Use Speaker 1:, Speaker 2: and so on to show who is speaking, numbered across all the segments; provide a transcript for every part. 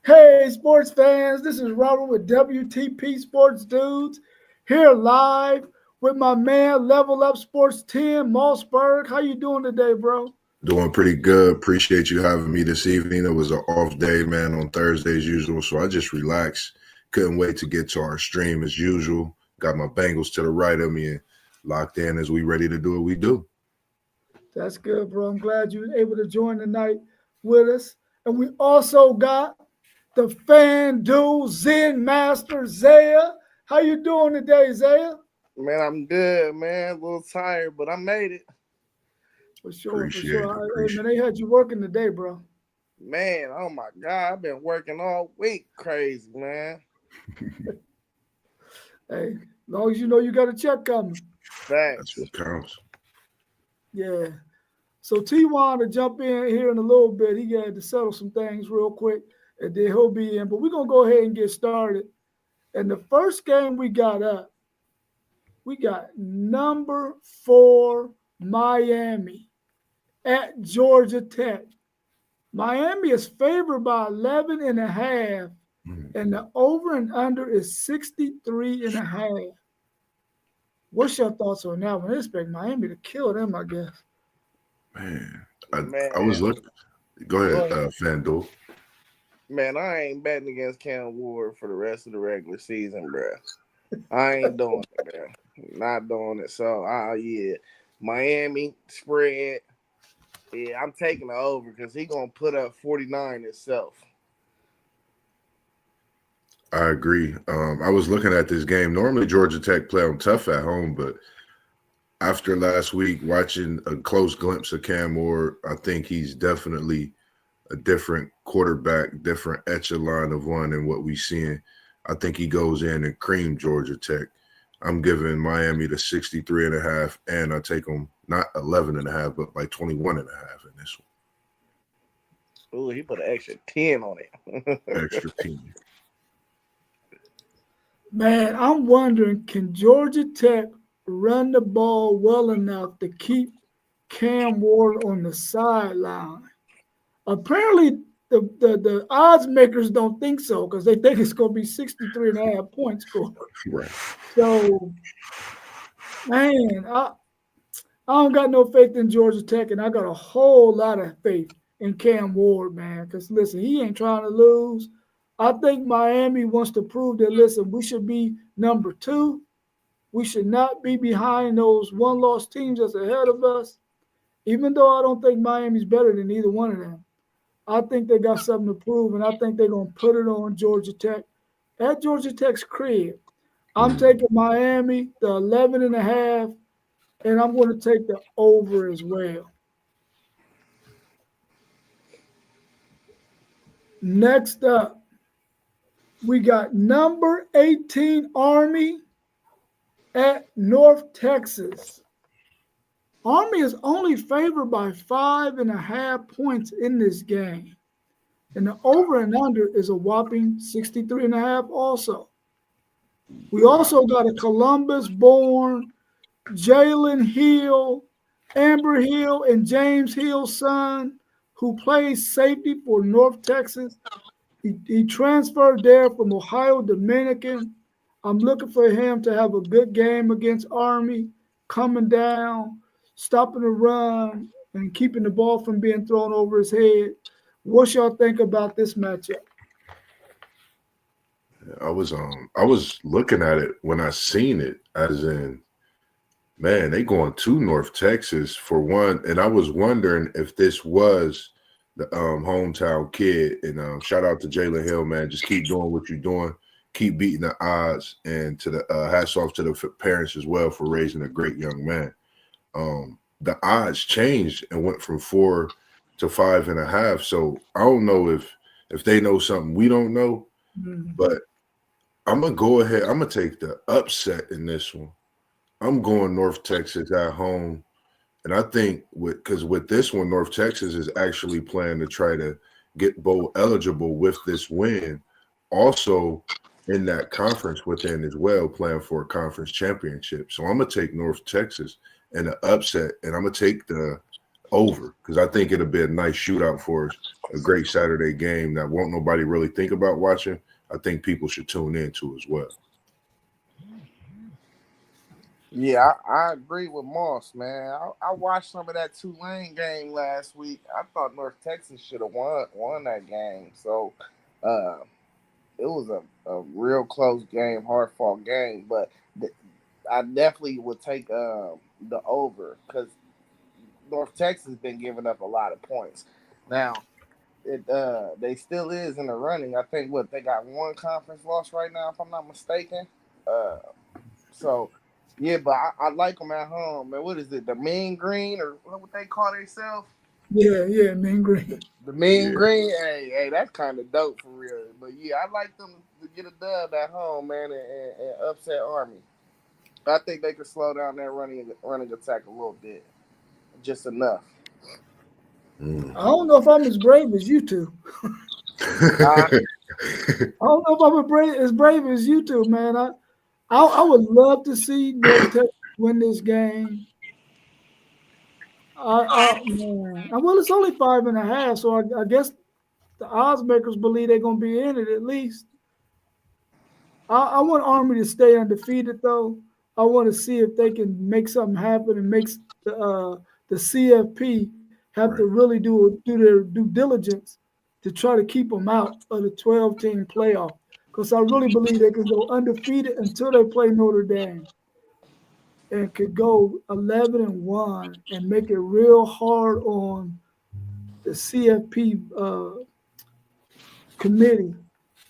Speaker 1: Hey, sports fans, this is Robert with WTP Sports Dudes here live with my man Level Up Sports 10, Mossberg. How you doing today, bro?
Speaker 2: Doing pretty good. Appreciate you having me this evening. It was an off day, man, on Thursday as usual. So I just relaxed. Couldn't wait to get to our stream as usual. Got my Bengals to the right of me and locked in as we ready to do what we do.
Speaker 1: That's good, bro. I'm glad you were able to join tonight with us. And we also got the FanDuel Zen Master, Zaya. How you doing today, Zaya?
Speaker 3: Man, I'm good, man. A little tired, but I made it.
Speaker 1: For sure,
Speaker 2: Appreciate it.
Speaker 1: Hey, man, they had you working today, bro.
Speaker 3: Man, oh my God, I've been working all week. Crazy, man.
Speaker 1: Hey, as long as you know you got a check coming.
Speaker 3: Facts.
Speaker 2: That's what counts.
Speaker 1: Yeah. So T1 to jump in here in a little bit. He had to settle some things real quick, and then he'll be in. But we're gonna go ahead and get started. And the first game we got up, we got number 4 Miami at Georgia Tech. Miami is favored by 11 and a half, and the over and under is 63 and a half. What's your thoughts on that one? I expect Miami to kill them, I guess.
Speaker 2: Man,
Speaker 3: Man.
Speaker 2: I was looking. Go ahead,
Speaker 3: Go ahead.
Speaker 2: FanDuel.
Speaker 3: Man, I ain't betting against Cam Ward for the rest of the regular season, bro. I ain't doing it, bro. Not doing it. So, yeah. Miami spread. Yeah, I'm taking the over because he going to put up 49 himself.
Speaker 2: I agree. I was looking at this game. Normally, Georgia Tech play them tough at home, but after last week, watching a close glimpse of Cam Ward, I think he's definitely a different quarterback, different echelon of one than what we've seen. I think he goes in and cream Georgia Tech. I'm giving Miami the 63 and a half, and I take them not 11 and a half, but like 21 and a half in this one.
Speaker 3: Ooh, he put an extra 10 on it.
Speaker 2: Extra 10.
Speaker 1: Man, I'm wondering, can Georgia Tech run the ball well enough to keep Cam Ward on the sideline? Apparently, the odds makers don't think so because they think it's going to be 63 and a half points scored.
Speaker 2: Right.
Speaker 1: So, man, I don't got no faith in Georgia Tech, and I got a whole lot of faith in Cam Ward, man, because, listen, he ain't trying to lose. I think Miami wants to prove that, listen, we should be number 2. We should not be behind those one-loss teams that's ahead of us, even though I don't think Miami's better than either one of them. I think they got something to prove, and I think they're going to put it on Georgia Tech at Georgia Tech's crib. I'm taking Miami, the 11 and a half, and I'm going to take the over as well. Next up, we got number 18 Army at North Texas. Army is only favored by 5.5 points in this game. And the over and under is a whopping 63 and a half also. We also got a Columbus-born Jalen Hill, Amber Hill, and James Hill's son, who plays safety for North Texas. He transferred there from Ohio Dominican. I'm looking for him to have a good game against Army, coming down, stopping the run, and keeping the ball from being thrown over his head. What y'all think about this matchup?
Speaker 2: I was looking at it when I seen it, as in, man, they going to North Texas for one, and I was wondering if this was the hometown kid. And shout out to Jalen Hill, man. Just keep doing what you're doing, keep beating the odds, and to the hats off to the parents as well for raising a great young man. The odds changed and went from 4 to 5.5. So I don't know if they know something we don't know, but I'm gonna go ahead. I'm gonna take the upset in this one. I'm going North Texas at home, and I think with this one, North Texas is actually planning to try to get bowl eligible with this win. Also, in that conference within as well, playing for a conference championship. So I'm gonna take North Texas and the upset, and I'm gonna take the over because I think it'll be a nice shootout for us, a great Saturday game that won't nobody really think about watching. I think people should tune into as well.
Speaker 3: Yeah, I agree with Moss, man. I watched some of that Tulane game last week. I thought North Texas should have won that game. So it was a real close game, hard fought game. But I definitely would take the over because North Texas been giving up a lot of points. Now they still is in the running. I think they got one conference loss right now, if I'm not mistaken. So. Yeah, but I like them at home, man. What is it, the Mean Green, or what they call themselves?
Speaker 1: Yeah, Mean Green.
Speaker 3: The Mean Green, hey, that's kind of dope for real. But yeah, I like them to get a dub at home, man, and upset Army. I think they could slow down that running attack a little bit, just enough.
Speaker 1: I don't know if I'm as brave as you two. I don't know if I'm as brave as you two, man. I would love to see North Texas win this game. Man. Well, it's only 5.5, so I guess the odds makers believe they're going to be in it at least. I want Army to stay undefeated, though. I want to see if they can make something happen and makes the CFP have to really do their due diligence to try to keep them out of the 12-team playoff. Because I really believe they can go undefeated until they play Notre Dame and could go 11-1 and make it real hard on the CFP committee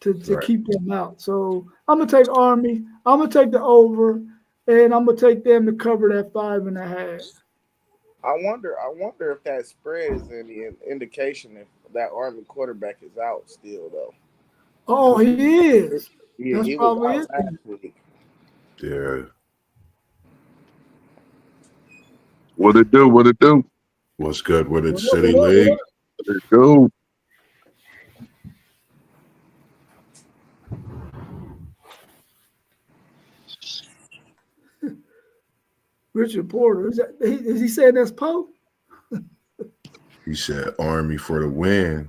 Speaker 1: to keep them out. So I'm going to take Army. I'm going to take the over, and I'm going to take them to cover that 5.5.
Speaker 3: I wonder if that spread is any indication if that Army quarterback is out still, though.
Speaker 1: Oh, he is.
Speaker 3: Yeah,
Speaker 1: that's
Speaker 3: he
Speaker 1: probably
Speaker 3: was out last week.
Speaker 2: Yeah.
Speaker 4: What it do?
Speaker 2: What's good with it, City League?
Speaker 4: What it do?
Speaker 1: Richard Porter. Is he saying that's Poe?
Speaker 2: He said Army for the win.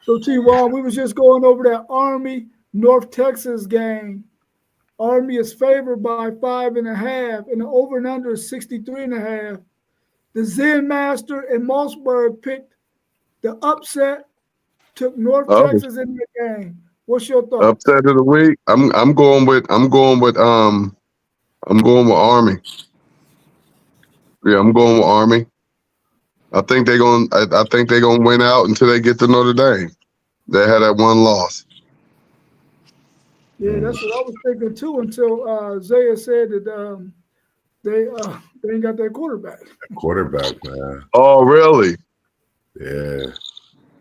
Speaker 1: So, T-Wall, we was just going over that Army North Texas game. Army is favored by 5.5, and the over and under is 63.5. The Zen Master and Mossberg picked the upset, took North Texas in the game. What's your thoughts?
Speaker 4: Upset of the week. I'm going with Army. Yeah, I'm going with Army. I think they're gonna win out until they get to Notre Dame. They had that one loss.
Speaker 1: Yeah, that's what I was thinking too. Until Zaya said that they ain't got their quarterback.
Speaker 2: Quarterback, man.
Speaker 4: Oh, really?
Speaker 2: Yeah.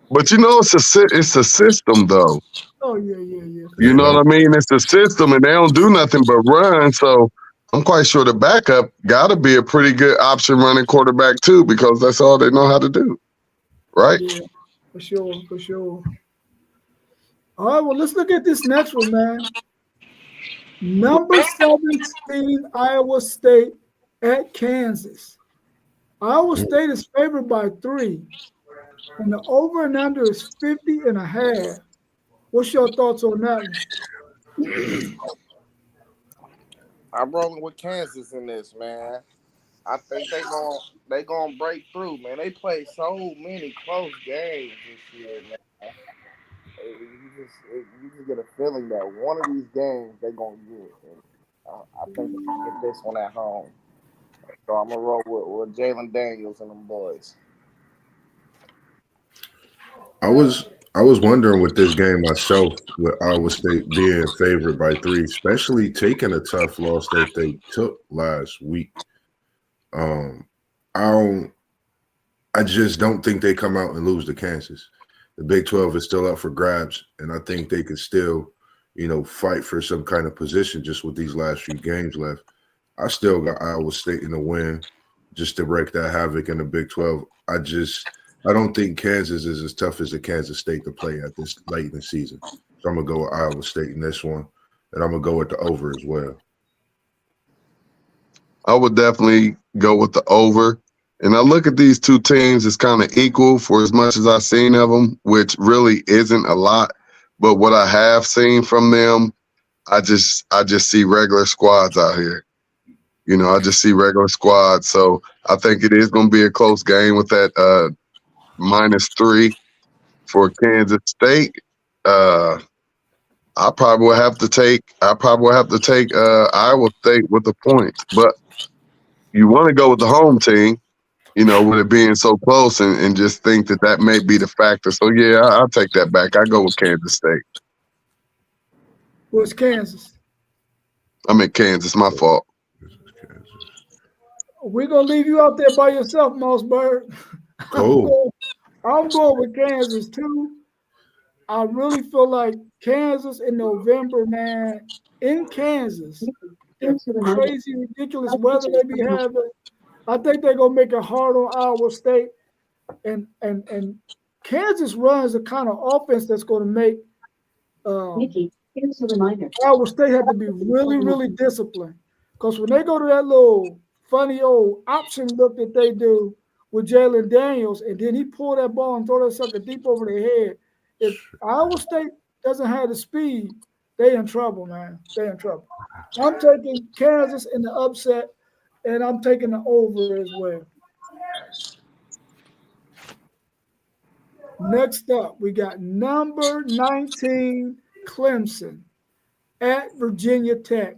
Speaker 4: But it's a system though.
Speaker 1: Oh yeah.
Speaker 4: You know what I mean? It's a system, and they don't do nothing but run. So I'm quite sure the backup got to be a pretty good option running quarterback too, because that's all they know how to do, right?
Speaker 1: Yeah, for sure. All right, well, let's look at this next one, man. Number 17, Iowa State at Kansas. Iowa State is favored by 3, and the over and under is 50.5. What's your thoughts on that one?
Speaker 3: I'm rolling with Kansas in this, man. I think they gonna break through, man. They played so many close games this year, man. You just get a feeling that one of these games they're gonna get. And I think they're gonna get this one at home. So I'm gonna roll with Jalen Daniels and them boys.
Speaker 2: I was wondering with this game myself, with Iowa State being favored by 3, especially taking a tough loss that they took last week. I just don't think they come out and lose to Kansas. The Big 12 is still up for grabs, and I think they could still, fight for some kind of position just with these last few games left. I still got Iowa State in the win just to break that havoc in the Big 12. I don't think Kansas is as tough as the Kansas State to play at this late in the season. So I'm going to go with Iowa State in this one. and I'm gonna go with the over as well.
Speaker 4: I would definitely go with the over. And I look at these two teams as kind of equal for as much as I've seen of them, which really isn't a lot. But what I have seen from them, I just see regular squads out here. You know, I just see regular squads. So I think it is going to be a close game with that -3 for Kansas State. I probably will have to take Iowa State with the points. But you want to go with the home team, you know, with it being so close, and just think that may be the factor. So yeah, I'll take that back. I go with Kansas State.
Speaker 1: What's Kansas?
Speaker 4: I'm in Kansas. My fault.
Speaker 2: This is Kansas.
Speaker 1: We're gonna leave you out there by yourself, Mossberg.
Speaker 2: Cool.
Speaker 1: I'm going with Kansas too. I really feel like Kansas in November, man, in Kansas, the crazy, ridiculous weather they be having. I think they're gonna make it hard on Iowa State, and Kansas runs the kind of offense that's going to make
Speaker 5: Here's a reminder.
Speaker 1: Iowa State have to be really, really disciplined. Because when they go to that little funny old option look that they do with Jalen Daniels, and then he pull that ball and throw that sucker deep over their head, if Iowa State doesn't have the speed, they in trouble, man. They in trouble. I'm taking Kansas in the upset, and I'm taking the over as well. Next up, we got number 19, Clemson at Virginia Tech.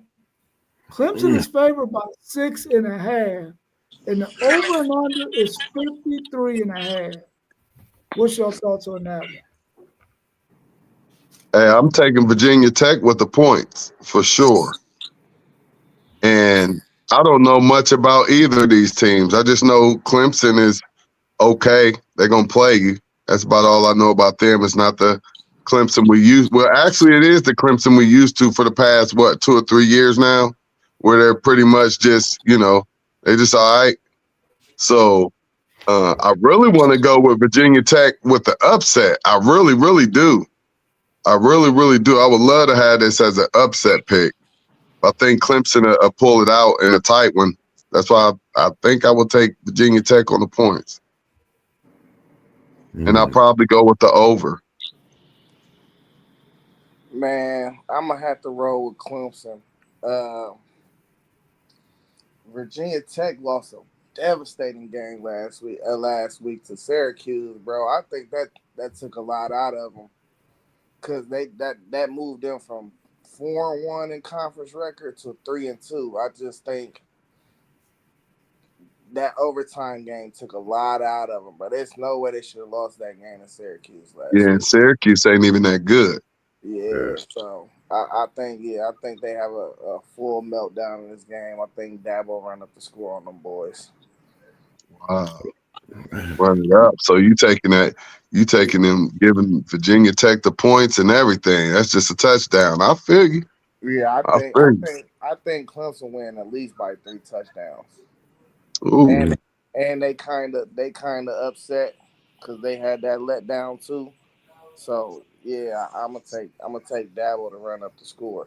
Speaker 1: Clemson is favored by 6.5, and the over and under is 53.5. What's your thoughts on that one?
Speaker 4: Hey, I'm taking Virginia Tech with the points for sure. And I don't know much about either of these teams. I just know Clemson is okay. They're going to play you. That's about all I know about them. It's not the Clemson we used. Well, actually, it is the Clemson we used to for the past, 2 or 3 years now, where they're pretty much just, you know, they just all right. So I really want to go with Virginia Tech with the upset. I really, really do. I really, really do. I would love to have this as an upset pick. I think Clemson will pull it out in a tight one. That's why I think I will take Virginia Tech on the points. And I'll probably go with the over.
Speaker 3: Man, I'm gonna have to roll with Clemson. Virginia Tech lost a devastating game last week to Syracuse, bro. I think that took a lot out of them because that moved them from 4-1 in conference record to 3-2. I just think that overtime game took a lot out of them, but there's no way they should have lost that game in Syracuse last week.
Speaker 4: And Syracuse ain't even that good.
Speaker 3: Yeah, so I think they have a full meltdown in this game. I think Dabo run up the score on them boys.
Speaker 4: Wow. Run it up. So you taking them, giving Virginia Tech the points and everything. That's just a touchdown. I feel you.
Speaker 3: Yeah, I think Clemson win at least by 3 touchdowns.
Speaker 4: Ooh.
Speaker 3: And they kind of upset because they had that letdown too. So yeah, I'm gonna take Dabo to run up the score.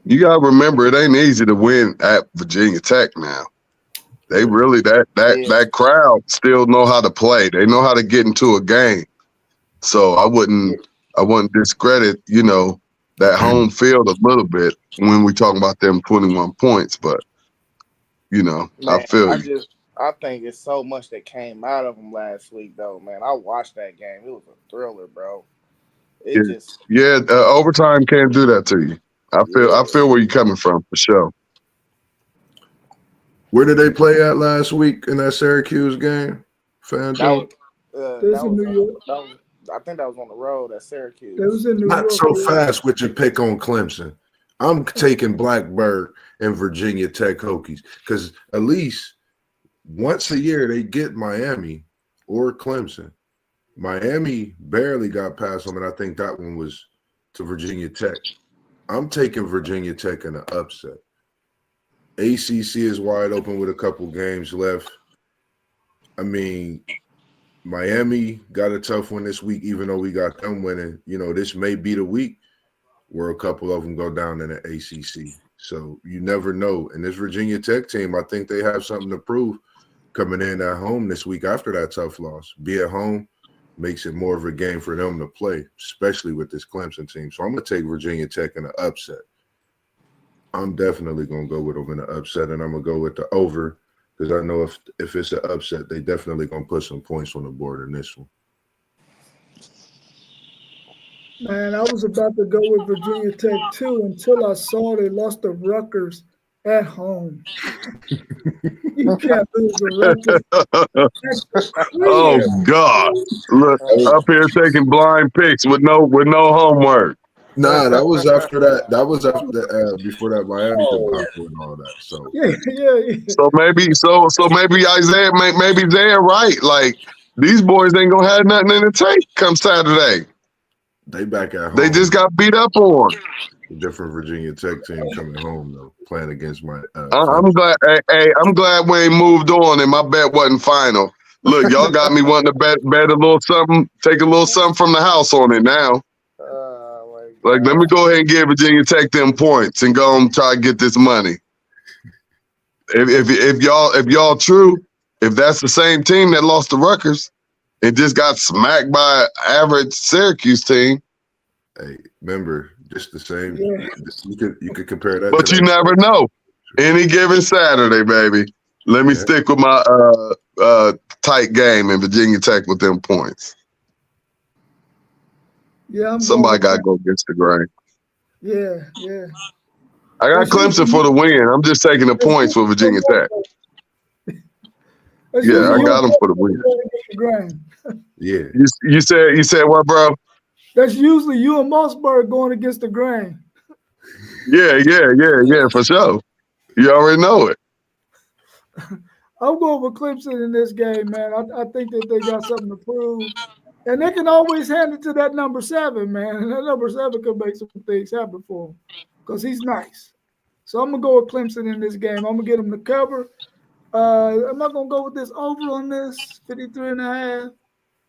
Speaker 4: You gotta remember, it ain't easy to win at Virginia Tech now. They really that crowd still know how to play. They know how to get into a game. So I wouldn't discredit, you know, that home field a little bit when we talk about them 21 points, but you know,
Speaker 3: Man,
Speaker 4: I feel you.
Speaker 3: I think it's so much that came out of them last week, though, man. I watched that game. It was a thriller, bro.
Speaker 4: Overtime can't do that to you. I feel where you're coming from for sure.
Speaker 2: Where did they play at last week in that Syracuse game?
Speaker 3: That was
Speaker 1: in New York.
Speaker 3: I think that was on the road at Syracuse.
Speaker 1: It was in New York.
Speaker 2: Not so fast with your pick on Clemson. I'm taking Blackbird and Virginia Tech Hokies because at least once a year they get Miami or Clemson. Miami barely got past them, and I think that one was to Virginia Tech. I'm taking Virginia Tech in an upset. ACC is wide open with a couple games left. I mean, Miami got a tough one this week, even though we got them winning. You know, this may be the week. where a couple of them go down in the ACC. So you never know. And this Virginia Tech team, I think they have something to prove coming in at home this week after that tough loss. Be at home makes it more of a game for them to play, especially with this Clemson team. So I'm going to take Virginia Tech in an upset. I'm definitely going to go with them in an upset, and I'm going to go with the over because I know if it's an upset, they definitely going to put some points on the board in this one.
Speaker 1: Man, I was about to go with Virginia Tech too until I saw they lost to Rutgers at home. You can't lose to Rutgers.
Speaker 4: Oh God! Look up here taking blind picks with no homework.
Speaker 2: Nah, that was after that. That was after before that Miami debacle and all that. So
Speaker 1: Yeah.
Speaker 4: So maybe Isaiah, maybe they're right. Like these boys ain't gonna have nothing in the tank come Saturday.
Speaker 2: they back at home.
Speaker 4: They just got beat up on.
Speaker 2: Different Virginia Tech team coming home though, playing against my.
Speaker 4: I'm glad. Hey, I'm glad we ain't moved on, and my bet wasn't final. Look, y'all got me wanting to bet a little something, take a little something from the house on it now. Like, let me go ahead and give Virginia Tech them points and go and try to get this money. If y'all true, if that's the same team that lost to Rutgers and just got smacked by an average Syracuse team.
Speaker 2: Hey, remember, just the same.
Speaker 1: Yeah.
Speaker 2: You could compare that.
Speaker 4: But
Speaker 2: to
Speaker 4: you
Speaker 2: that.
Speaker 4: never know. Any given Saturday, baby. Let me stick with my tight game in Virginia Tech with them points.
Speaker 1: Yeah,
Speaker 4: Somebody got to go against the grain.
Speaker 1: Yeah.
Speaker 4: I got Clemson for the win. I'm just taking the points for Virginia Tech. Yeah, I got them for the win.
Speaker 2: Yeah.
Speaker 4: You said what, bro?
Speaker 1: That's usually you and Mossberg going against the grain.
Speaker 4: Yeah, for sure. You already know it.
Speaker 1: I'm going with Clemson in this game, man. I think that they got something to prove. And they can always hand it to that number 7, man. And that number 7 could make some things happen for him because he's nice. So I'm going to go with Clemson in this game. I'm going to get him to cover. Am I going to go with this over on this, 53.5?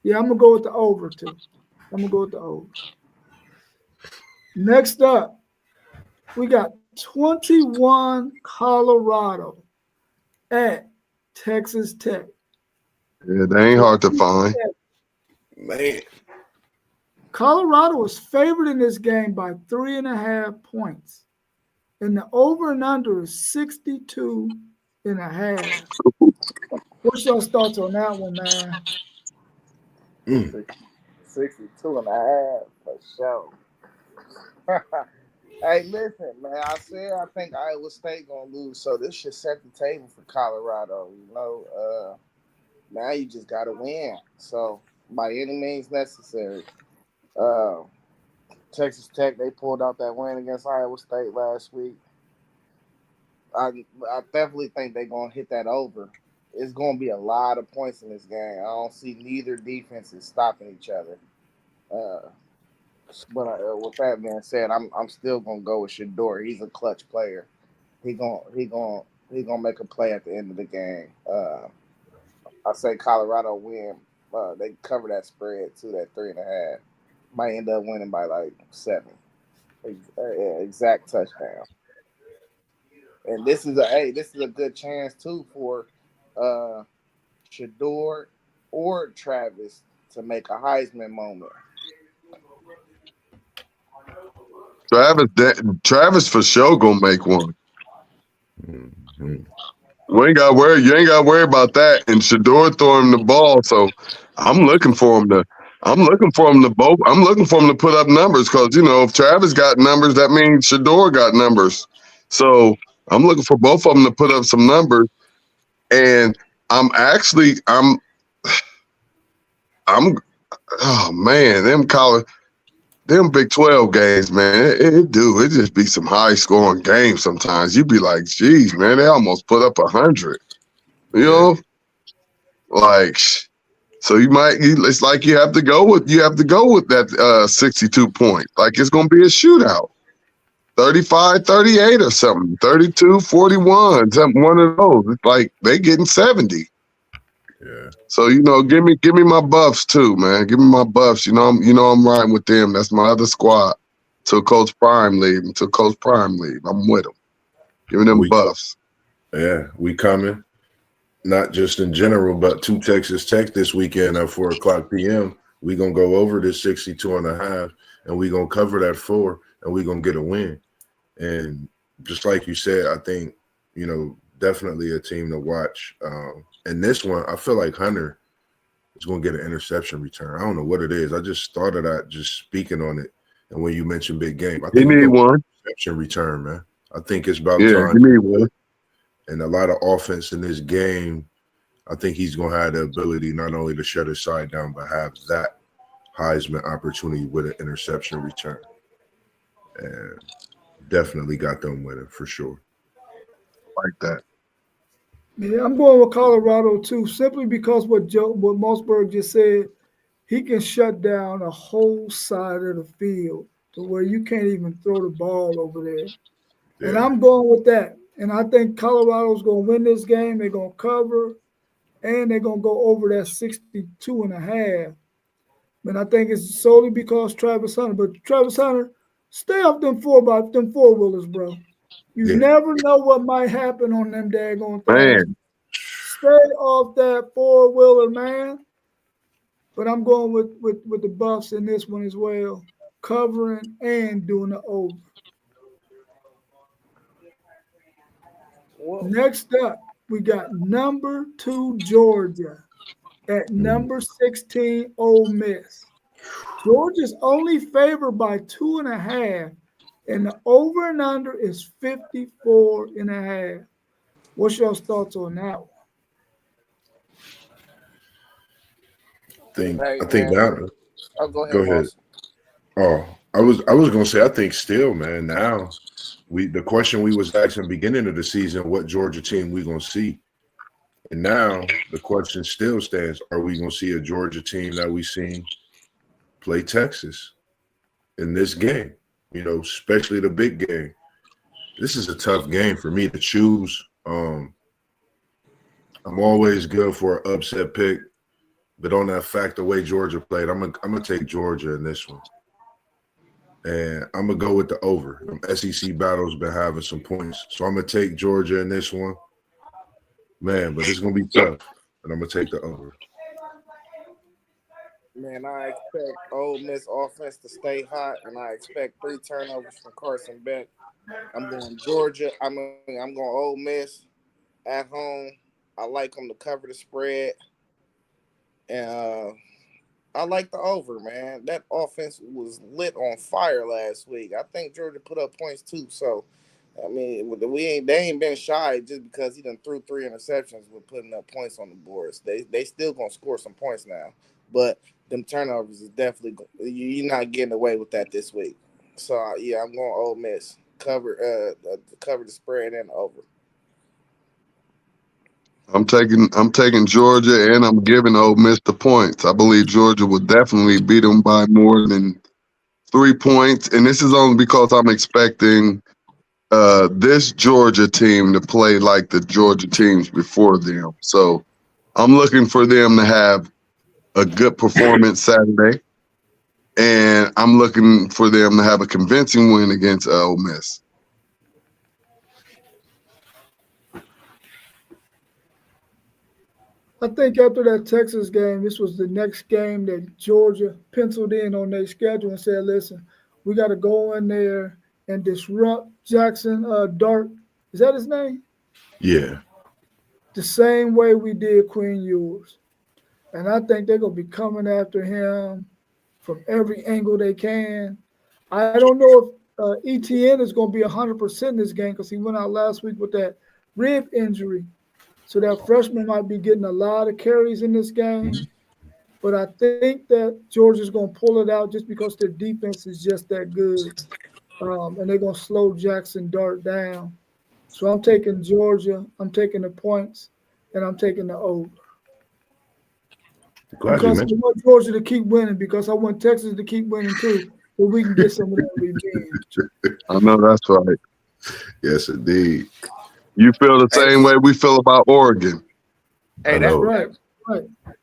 Speaker 1: Yeah, I'm going to go with the over, too. I'm going to go with the over. Next up, we got 21 Colorado at Texas Tech.
Speaker 4: Yeah, they ain't hard to find.
Speaker 2: Man.
Speaker 1: Colorado is favored in this game by 3.5 points. And the over and under is 62.5. What's your thoughts on that one, man?
Speaker 3: 62.5 for sure. Hey, listen, man. I think Iowa State gonna lose, so this should set the table for Colorado. You know, now you just gotta win. So by any means necessary. Texas Tech, they pulled out that win against Iowa State last week. I definitely think they're gonna hit that over. It's gonna be a lot of points in this game. I don't see neither defenses stopping each other. But with that being said, I'm still gonna go with Shedeur. He's a clutch player. He gonna make a play at the end of the game. I say Colorado win. They cover that spread too, that 3.5. Might end up winning by like 7. Exact touchdown. And this is a good chance too for Shedeur or Travis to make a Heisman moment.
Speaker 4: Travis for sure gonna make one.
Speaker 2: Mm-hmm.
Speaker 4: You ain't got to worry about that. And Shedeur throwing the ball, so I'm looking for him to put up numbers because if Travis got numbers, that means Shedeur got numbers. So I'm looking for both of them to put up some numbers. And oh man, them Big 12 games, man, it just be some high scoring games sometimes. You be like, geez, man, they almost put up 100. Like, so it's like you have to go with that 62 point. Like it's gonna be a shootout. 35-38 or something, 32-41, something, one of those. It's like they getting 70.
Speaker 2: Yeah.
Speaker 4: So give me my Buffs too, man. Give me my Buffs. I'm riding with them. That's my other squad. till Coach Prime leave. Until Coach Prime leave, I'm with him. Giving them buffs.
Speaker 2: Yeah, we coming. Not just in general, but to Texas Tech this weekend at 4:00 p.m. We gonna go over this 62.5, and we gonna cover that 4, and we gonna get a win. And just like you said, I think definitely a team to watch. And this one, I feel like Hunter is gonna get an interception return. I don't know what it is. I just thought of that just speaking on it. And when you mentioned big game, I
Speaker 4: He
Speaker 2: think
Speaker 4: need one.
Speaker 2: interception return, man. I think it's about
Speaker 4: Yeah,
Speaker 2: time.
Speaker 4: he need one.
Speaker 2: And a lot of offense in this game, I think he's going to have the ability not only to shut his side down, but have that Heisman opportunity with an interception return. And definitely got them winning for sure.
Speaker 4: Like that.
Speaker 1: Yeah, I'm going with Colorado too, simply because what Mossberg just said, he can shut down a whole side of the field to where you can't even throw the ball over there.
Speaker 2: Yeah.
Speaker 1: And I'm going with that. And I think Colorado's going to win this game. They're going to cover, and they're going to go over that 62.5. But I think it's solely because Travis Hunter. But Travis Hunter, stay off them four-wheelers, bro. You never know what might happen on them daggone things.
Speaker 4: Man.
Speaker 1: Stay off that four-wheeler, man. But I'm going with the Buffs in this one as well, covering and doing the over.
Speaker 3: Whoa.
Speaker 1: Next up, we got number 2 Georgia at number 16 Ole Miss. Georgia's only favored by 2.5, and the over and under is 54.5. What's your thoughts on that one?
Speaker 2: I think that.
Speaker 3: Oh, go ahead.
Speaker 2: Go ahead. Oh, I was gonna say, I think still, man. Now, the question we was asking beginning of the season, what Georgia team we gonna see, and now the question still stands: are we gonna see a Georgia team that we seen play Texas in this game? Especially the big game. This is a tough game for me to choose. I'm always good for an upset pick, but on that fact, the way Georgia played, I'm gonna take Georgia in this one. And I'm going to go with the over. SEC battles been having some points. So I'm going to take Georgia in this one. Man, but it's going to be tough. And I'm going to take the over.
Speaker 3: Man, I expect Ole Miss offense to stay hot, and I expect 3 turnovers from Carson Beck. I'm going Georgia. I'm going Ole Miss at home. I like them to cover the spread. And I like the over, man. That offense was lit on fire last week. I think Georgia put up points too. So, I mean, they ain't been shy just because he done threw 3 interceptions with putting up points on the boards. They still gonna score some points now, but them turnovers is definitely you're not getting away with that this week. So yeah, I'm going Ole Miss cover the spread and over.
Speaker 4: I'm taking Georgia, and I'm giving Ole Miss the points. I believe Georgia will definitely beat them by more than 3 points, and this is only because I'm expecting this Georgia team to play like the Georgia teams before them. So I'm looking for them to have a good performance Saturday, and I'm looking for them to have a convincing win against Ole Miss.
Speaker 1: I think after that Texas game, this was the next game that Georgia penciled in on their schedule and said, listen, we got to go in there and disrupt Jackson Dart. Is that his name?
Speaker 2: Yeah.
Speaker 1: The same way we did Quinn Ewers. And I think they're going to be coming after him from every angle they can. I don't know if ETN is going to be 100% in this game because he went out last week with that rib injury. So that freshman might be getting a lot of carries in this game. But I think that Georgia's going to pull it out just because their defense is just that good. And they're going to slow Jackson Dart down. So I'm taking Georgia. I'm taking the points. And I'm taking the over. Because I want Georgia to keep winning, because I want Texas to keep winning too, so we can get some of that revenge.
Speaker 4: I know that's right.
Speaker 2: Yes, indeed.
Speaker 4: You feel the same way we feel about Oregon.
Speaker 3: Hey,
Speaker 1: that's right.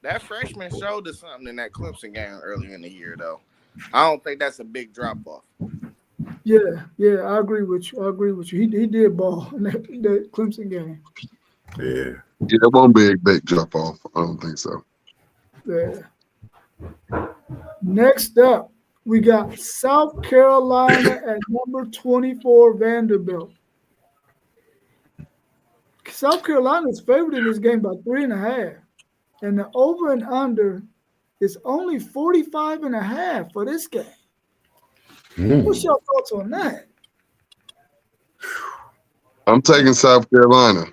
Speaker 3: That freshman showed us something in that Clemson game earlier in the year, though. I don't think that's a big drop off.
Speaker 1: Yeah, I agree with you. He did ball in that Clemson game.
Speaker 2: Yeah.
Speaker 4: Yeah, it won't be a big drop off. I don't think so.
Speaker 1: Yeah. Next up, we got South Carolina at number 24, Vanderbilt. South Carolina is favored in this game by 3.5. And the over and under is only 45.5 for this game. What's your thoughts on that?
Speaker 4: I'm taking South Carolina.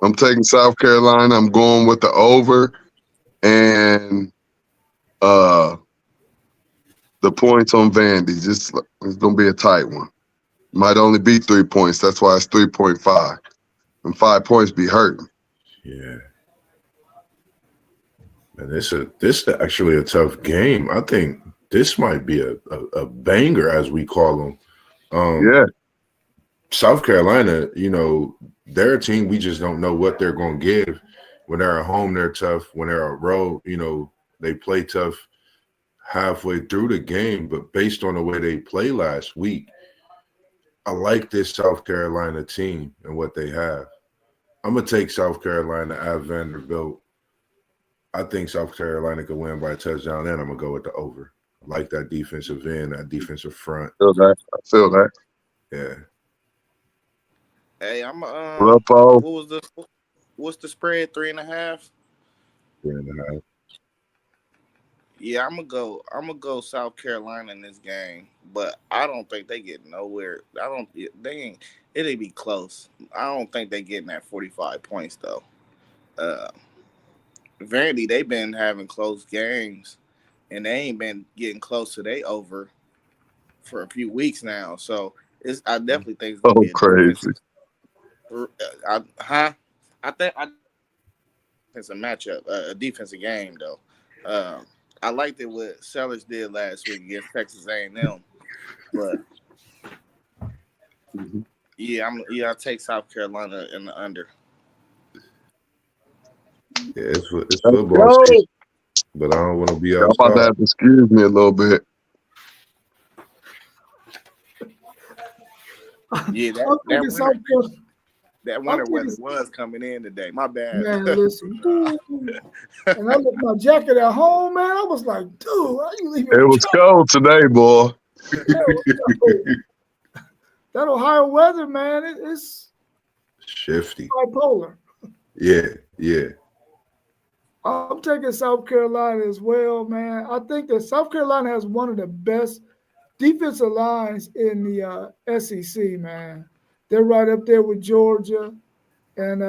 Speaker 4: I'm going with the over and the points on Vandy. It's gonna be a tight one. Might only be 3 points. That's why it's 3.5. And 5 points be hurting.
Speaker 2: Yeah. And this is actually a tough game. I think this might be a banger, as we call them.
Speaker 4: Yeah.
Speaker 2: South Carolina, they're a team we just don't know what they're going to give. When they're at home, they're tough. When they're on road, they play tough halfway through the game. But based on the way they played last week, I like this South Carolina team and what they have. I'm going to take South Carolina at Vanderbilt. I think South Carolina could win by a touchdown, and I'm going to go with the over. I like that defensive end, that defensive front.
Speaker 4: I feel that.
Speaker 2: Yeah.
Speaker 3: Hey, I'm
Speaker 4: What up, Paul?
Speaker 3: what's the spread? 3.5?
Speaker 2: 3.5.
Speaker 3: Yeah, I'm gonna go South Carolina in this game, but I don't think they get nowhere. It ain't be close. I don't think they getting that 45 points though. Vandy, they've been having close games, and they ain't been getting close to they over for a few weeks now. So I definitely think it's gonna be a
Speaker 4: Crazy.
Speaker 3: I think it's a matchup, a defensive game though. I liked it what Sellers did last week against Texas A&M, but I'll take South Carolina in the under.
Speaker 2: Yeah, it's football season, but I don't want to be
Speaker 4: I'm about to
Speaker 2: outside.
Speaker 4: have to excuse me a little bit.
Speaker 3: Yeah, that winter weather was coming in today. My bad.
Speaker 1: Man, listen. And I left my jacket at home, man. I was like, dude, how you leave
Speaker 4: It was cold today, boy.
Speaker 1: That Ohio weather, man, it's
Speaker 2: Shifty.
Speaker 1: bipolar.
Speaker 2: Yeah.
Speaker 1: I'm taking South Carolina as well, man. I think that South Carolina has one of the best defensive lines in the SEC, man. They're right up there with Georgia and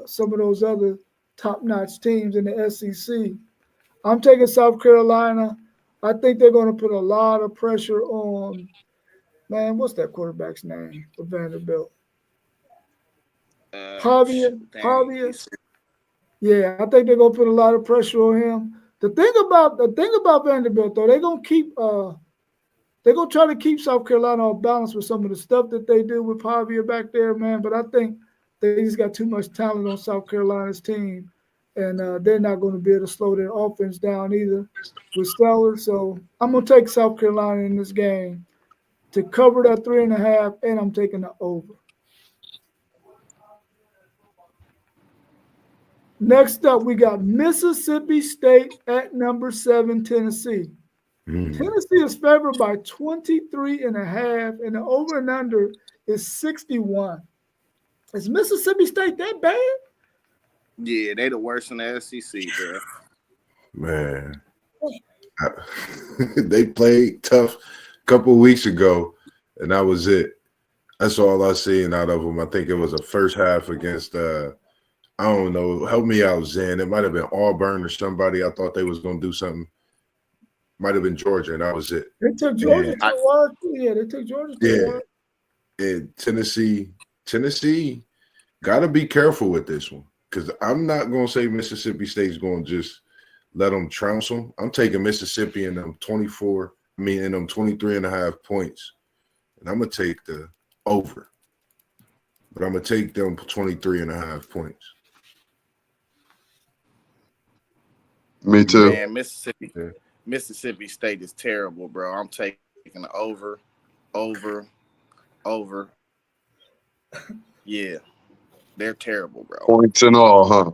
Speaker 1: some of those other top-notch teams in the SEC. I'm taking South Carolina. I think they're going to put a lot of pressure on, man, what's that quarterback's name for Vanderbilt? Pavia. Yeah, I think they're going to put a lot of pressure on him. The thing about Vanderbilt, though, they're going to try to keep South Carolina off balance with some of the stuff that they do with Pavia back there, man. But I think they just got too much talent on South Carolina's team, and they're not going to be able to slow their offense down either with Stellar. So I'm going to take South Carolina in this game to cover that 3.5, and I'm taking the over. Next up, we got Mississippi State at number 7, Tennessee. Tennessee is favored by 23.5, and the over and under is 61. Is Mississippi State that bad?
Speaker 3: Yeah, they the worst in the SEC, bro.
Speaker 2: Man. They played tough a couple of weeks ago, and that was it. That's all I seen out of them. I think it was a first half against I don't know. Help me out, Zen. It might have been Auburn or somebody. I thought they was going to do something. Might have been Georgia, and that was it.
Speaker 1: They took Georgia to the wire. Yeah, they took Georgia to the wire.
Speaker 2: And Tennessee got to be careful with this one, because I'm not going to say Mississippi State's going to just let them trounce them. I'm taking Mississippi in them 23.5 points, and I'm going to take the over. But I'm going to take them 23.5 points.
Speaker 4: Me too.
Speaker 3: Man, Mississippi State is terrible, bro. I'm taking the over Over. Yeah, they're terrible, bro.
Speaker 4: Points and all, huh?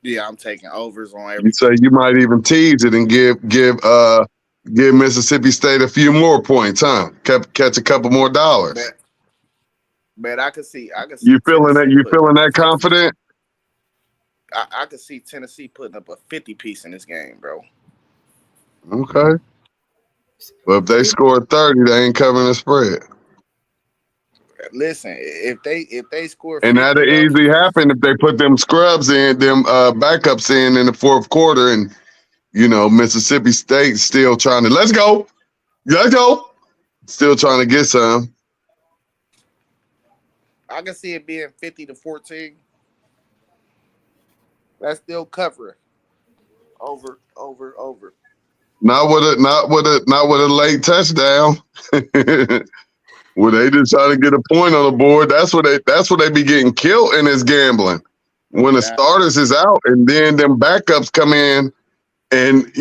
Speaker 3: Yeah, I'm taking overs on
Speaker 4: You
Speaker 3: everything.
Speaker 4: say you might even tease it and give Mississippi State a few more points, huh? Catch a couple more dollars.
Speaker 3: But I could see.
Speaker 4: You feeling that?
Speaker 3: Tennessee
Speaker 4: You
Speaker 3: putting
Speaker 4: feeling
Speaker 3: up
Speaker 4: that confident?
Speaker 3: I could see Tennessee putting up a 50 piece in this game, bro.
Speaker 4: Okay. Well, if they score 30, they ain't covering the spread.
Speaker 3: Listen, if they score 50,
Speaker 4: And that'll
Speaker 3: bro,
Speaker 4: easily happen if they put them scrubs in, them backups in the fourth quarter, and Mississippi State still trying to let's go, still trying to get some.
Speaker 3: I can see it being 50-14. That's still covering. Over.
Speaker 4: Not with a late touchdown. Where they just trying to get a point on the board. That's what they be getting killed in this gambling. When the starters is out and then them backups come in and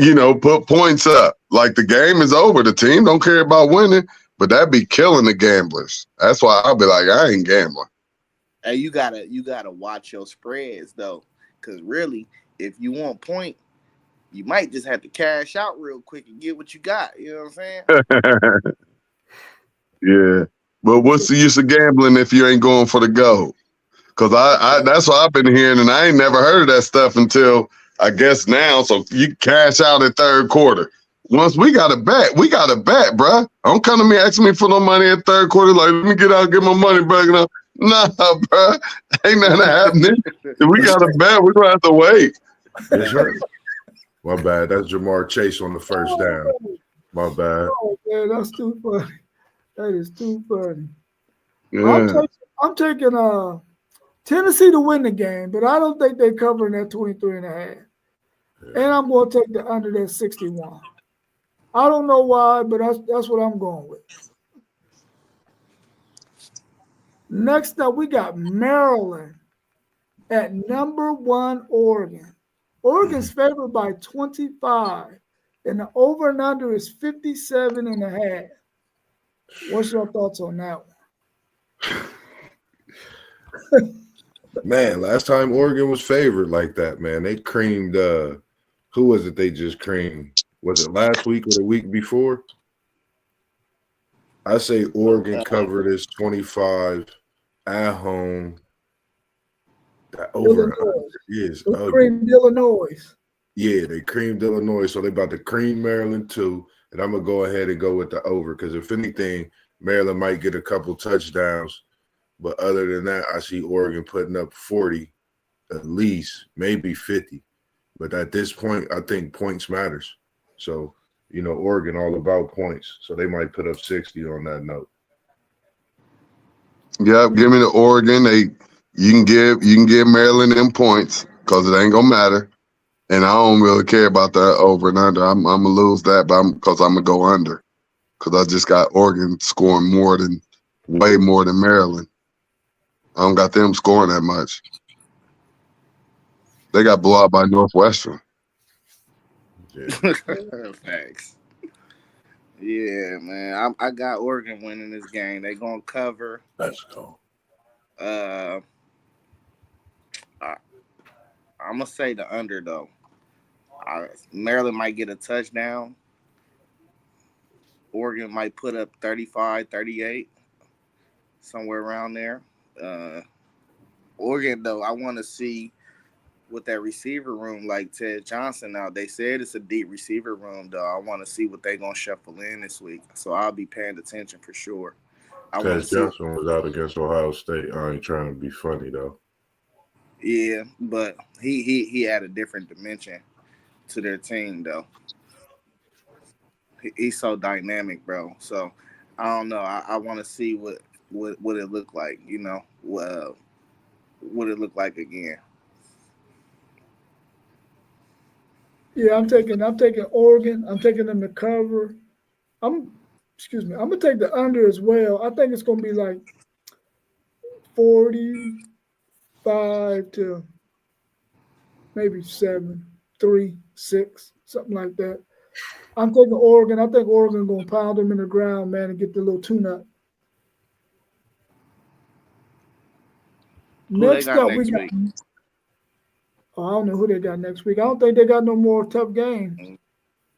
Speaker 4: put points up. Like the game is over. The team don't care about winning, but that be killing the gamblers. That's why I'll be like, I ain't gambling.
Speaker 3: Hey, you gotta watch your spreads though, because really, if you want point, you might just have to cash out real quick and get what you got. You know what I'm saying?
Speaker 4: Yeah, but what's the use of gambling if you ain't going for the goal? Because I that's what I've been hearing, and I ain't never heard of that stuff until I guess now. So you cash out in third quarter. Once we got a bet, bruh. Don't come to me asking me for no money in third quarter. Like, let me get out and get my money back. Nah, bruh. Ain't nothing happening. If we got a bet, we're going to have to wait.
Speaker 2: That's right. My bad. That's Jamar Chase on the first down. My bad.
Speaker 1: Oh, man, that's too funny. That is too funny.
Speaker 4: Yeah.
Speaker 1: I'm taking Tennessee to win the game, but I don't think they're covering that 23.5. And I'm going to take the under that 61. I don't know why, but that's what I'm going with. Next up, we got Maryland at number 1 Oregon. Oregon's favored by 25, and the over and under is 57.5. What's your thoughts on that one?
Speaker 2: Man, last time Oregon was favored like that, man, they creamed who was it they just creamed? Was it last week or the week before? I say Oregon covered this 25 at home. That over is
Speaker 1: creamed Illinois.
Speaker 2: Yeah, they creamed Illinois, so they about to cream Maryland too. And I'm gonna go ahead and go with the over because if anything, Maryland might get a couple touchdowns. But other than that, I see Oregon putting up 40, at least, maybe 50. But at this point, I think points matters. So, Oregon all about points. So they might put up 60 on that note.
Speaker 4: Yep, give me the Oregon. You can give Maryland them points because it ain't gonna matter. And I don't really care about that over and under. I'm gonna lose that, but because I'm gonna go under. Because I just got Oregon scoring way more than Maryland. I don't got them scoring that much. They got blown out by Northwestern.
Speaker 2: Yeah.
Speaker 3: Facts. Yeah, man. I got Oregon winning this game. They gonna cover.
Speaker 2: Let's go.
Speaker 3: I'm gonna say the under though. Maryland might get a touchdown. Oregon might put up 35, 38, somewhere around there. Oregon though, I want to see with that receiver room like Ted Johnson now. They said it's a deep receiver room though. I want to see what they're gonna shuffle in this week. So I'll be paying attention for sure.
Speaker 2: Ted Johnson was out against Ohio State. I ain't trying to be funny though.
Speaker 3: Yeah, but he had a different dimension to their team though. He's so dynamic, bro. So I don't know. I want to see what it looked like. What it looked like again.
Speaker 1: Yeah, I'm taking Oregon. I'm taking them to cover. I'm gonna take the under as well. I think it's gonna be like 45 to maybe 7, 3, 6, something like that. I'm taking Oregon. I think Oregon gonna pound them in the ground, man, and get the little tune-up.
Speaker 3: Who they
Speaker 1: Next
Speaker 3: got
Speaker 1: up,
Speaker 3: next
Speaker 1: we got.
Speaker 3: week?
Speaker 1: Oh, I don't know who they got next week. I don't think they got no more tough games.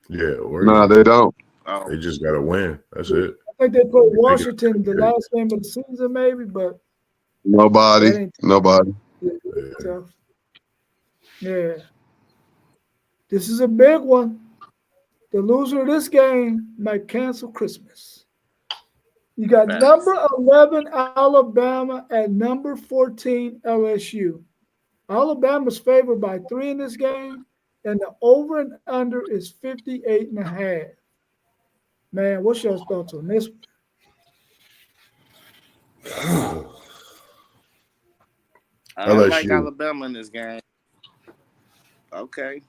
Speaker 2: Yeah,
Speaker 4: No,
Speaker 2: Oregon.
Speaker 4: they don't.
Speaker 3: Oh,
Speaker 2: They just got to win. That's it.
Speaker 1: I think they played
Speaker 2: They got-
Speaker 1: Washington the last game of the season, maybe, but that
Speaker 4: Nobody.
Speaker 1: ain't
Speaker 4: Nobody.
Speaker 1: tough. Yeah. This is a big one. The loser of this game might cancel Christmas. You got
Speaker 3: Facts.
Speaker 1: number 11 Alabama at number 14 LSU. Alabama's favored by 3 in this game, and the over and under is 58.5. Man, what's your thoughts on this?
Speaker 3: I like
Speaker 2: LSU.
Speaker 3: Alabama in this game. Okay.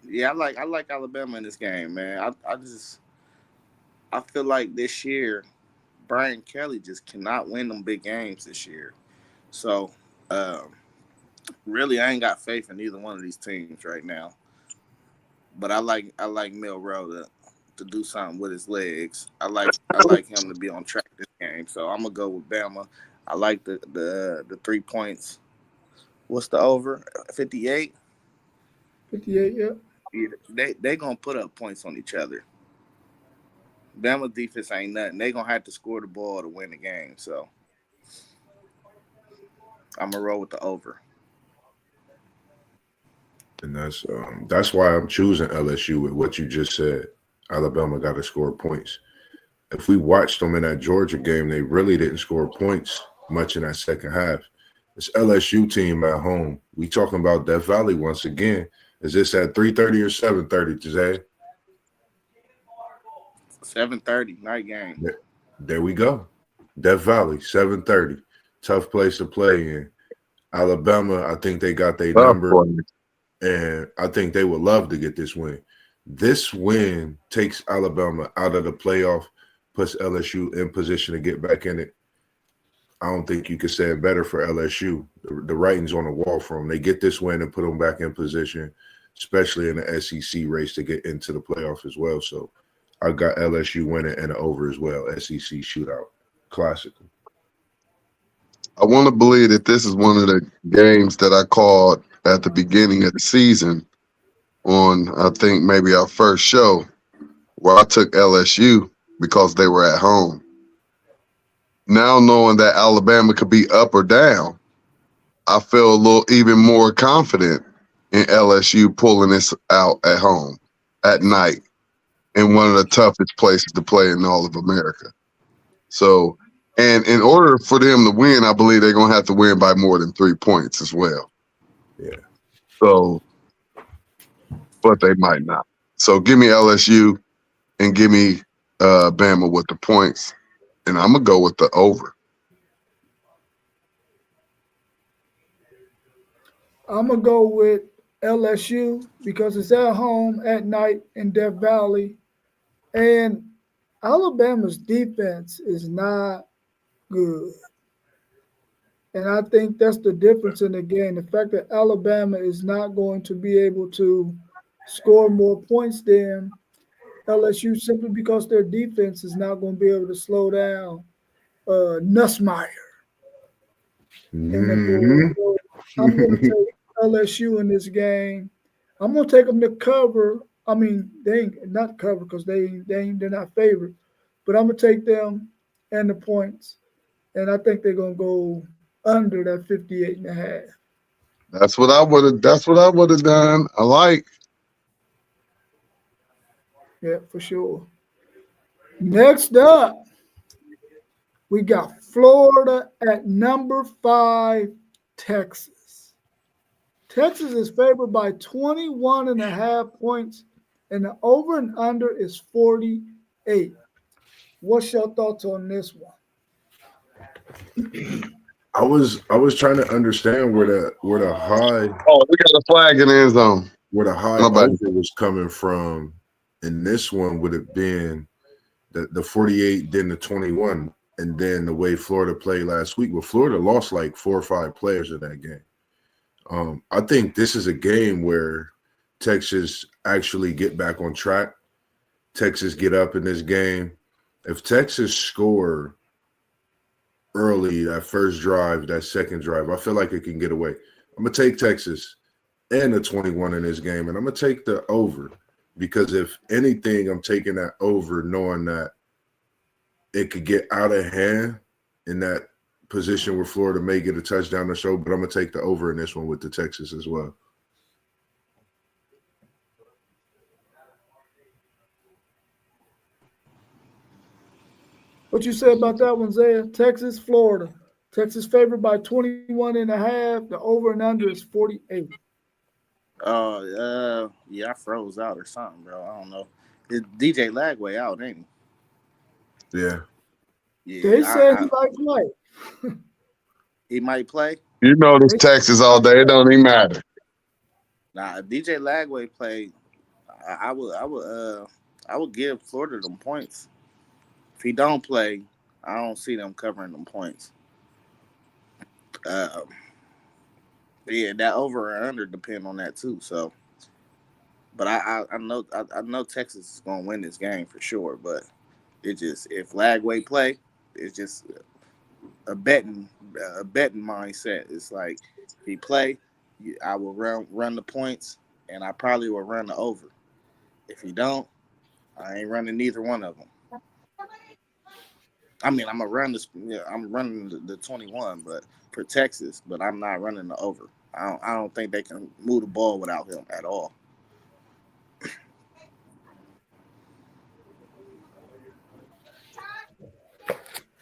Speaker 3: Yeah, I like Alabama in this game, man. I feel like this year Brian Kelly just cannot win them big games this year. So really I ain't got faith in either one of these teams right now. But I like Milroe to do something with his legs. I like him to be on track this game. So I'm gonna go with Bama. I like the 3 points. What's the over? 58?
Speaker 1: 58, yeah.
Speaker 3: Yeah, they gonna put up points on each other. Bama defense ain't nothing. They gonna have to score the ball to win the game. So I'm gonna roll with the over.
Speaker 2: And that's why I'm choosing LSU with what you just said. Alabama got to score points. If we watched them in that Georgia game, they really didn't score points much in that second half. This LSU team at home. We talking about Death Valley once again. Is this at 3:30 or 7:30 today?
Speaker 3: 7:30 night game.
Speaker 2: There we go. Death Valley, 7:30. Tough place to play in. Alabama, I think they got their number, and I think they would love to get this win. This win takes Alabama out of the playoff, puts LSU in position to get back in it. I don't think you could say it better for LSU. The writing's on the wall for them. They get this win and put them back in position, especially in the SEC race to get into the playoff as well. So I got LSU winning and over as well. SEC shootout, classical.
Speaker 4: I want to believe that this is one of the games that I called at the beginning of the season on, I think, maybe our first show, where I took LSU because they were at home. Now knowing that Alabama could be up or down, I feel a little even more confident in LSU pulling this out at home at night in one of the toughest places to play in all of America. So, and in order for them to win, I believe they're going to have to win by more than 3 points as well.
Speaker 2: Yeah.
Speaker 4: So, but they might not. So give me LSU and give me Bama with the points. And I'm going to go with the over.
Speaker 1: I'm going to go with LSU because it's at home at night in Death Valley. And Alabama's defense is not good. And I think that's the difference in the game. The fact that Alabama is not going to be able to score more points than LSU simply because their defense is not going to be able to slow down Nussmeier.
Speaker 2: Mm-hmm.
Speaker 1: So I'm going to take LSU in this game. I'm going to take them to cover. I mean, they ain't not cover because they're not favored, but I'm going to take them and the points, and I think they're going to go under that 58.5.
Speaker 4: That's what I would have done. I like.
Speaker 1: Yeah, for sure. Next up, we got Florida at number 5, Texas. Texas is favored by 21.5 points, and the over and under is 48. What's your thoughts on this one?
Speaker 2: I was trying to understand where the high
Speaker 4: We got a flag in the end zone.
Speaker 2: where the high
Speaker 4: Nobody.
Speaker 2: over was coming from, and this one would have been the 48, then the 21, and then the way Florida played last week. Well, Florida lost like 4 or 5 players in that game. I think this is a game where Texas actually get back on track. Texas get up in this game. If Texas score early, that first drive, that second drive, I feel like it can get away. I'm going to take Texas and the 21 in this game, and I'm going to take the over because if anything, I'm taking that over knowing that it could get out of hand in that position where Florida may get a touchdown or so, but I'm going to take the over in this one with the Texas as well.
Speaker 1: What you say about that one, Zaya? Texas, Florida. Texas favored by 21.5. The over and under is 48.
Speaker 3: Yeah, I froze out or something, bro. I don't know. It's DJ Lagway out, ain't he?
Speaker 2: Yeah.
Speaker 3: Yeah,
Speaker 1: They said he might play.
Speaker 3: he might play.
Speaker 4: You know this Texas all day. It don't even matter.
Speaker 3: Nah, if DJ Lagway played, I would give Florida them points. If he don't play, I don't see them covering them points. Yeah, that over or under depend on that too. So, but I know Texas is gonna win this game for sure. But it just if Lagway play, it's just a betting mindset. It's like if he play, I will run the points, and I probably will run the over. If he don't, I ain't running neither one of them. I mean, I'm running the 21, but for Texas, but I'm not running the over. I don't think they can move the ball without him at all.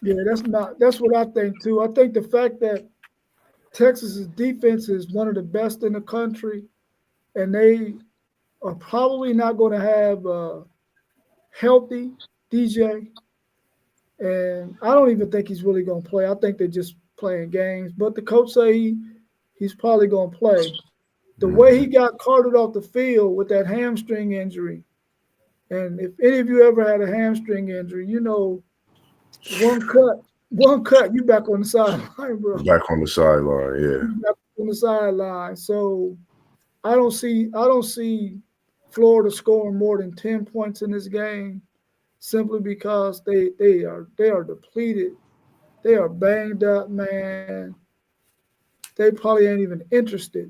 Speaker 1: Yeah, that's what I think too. I think the fact that Texas's defense is one of the best in the country, and they are probably not going to have a healthy DJ. And I don't even think he's really going to play. I think they're just playing games. But the coach say he's probably going to play. The way he got carted off the field with that hamstring injury, and if any of you ever had a hamstring injury, you know, one cut, you back on the sideline, bro.
Speaker 2: Back on the sideline, yeah.
Speaker 1: You back on the sideline. So I don't see Florida scoring more than 10 points in this game, simply because they are depleted. They are banged up, man. They probably ain't even interested,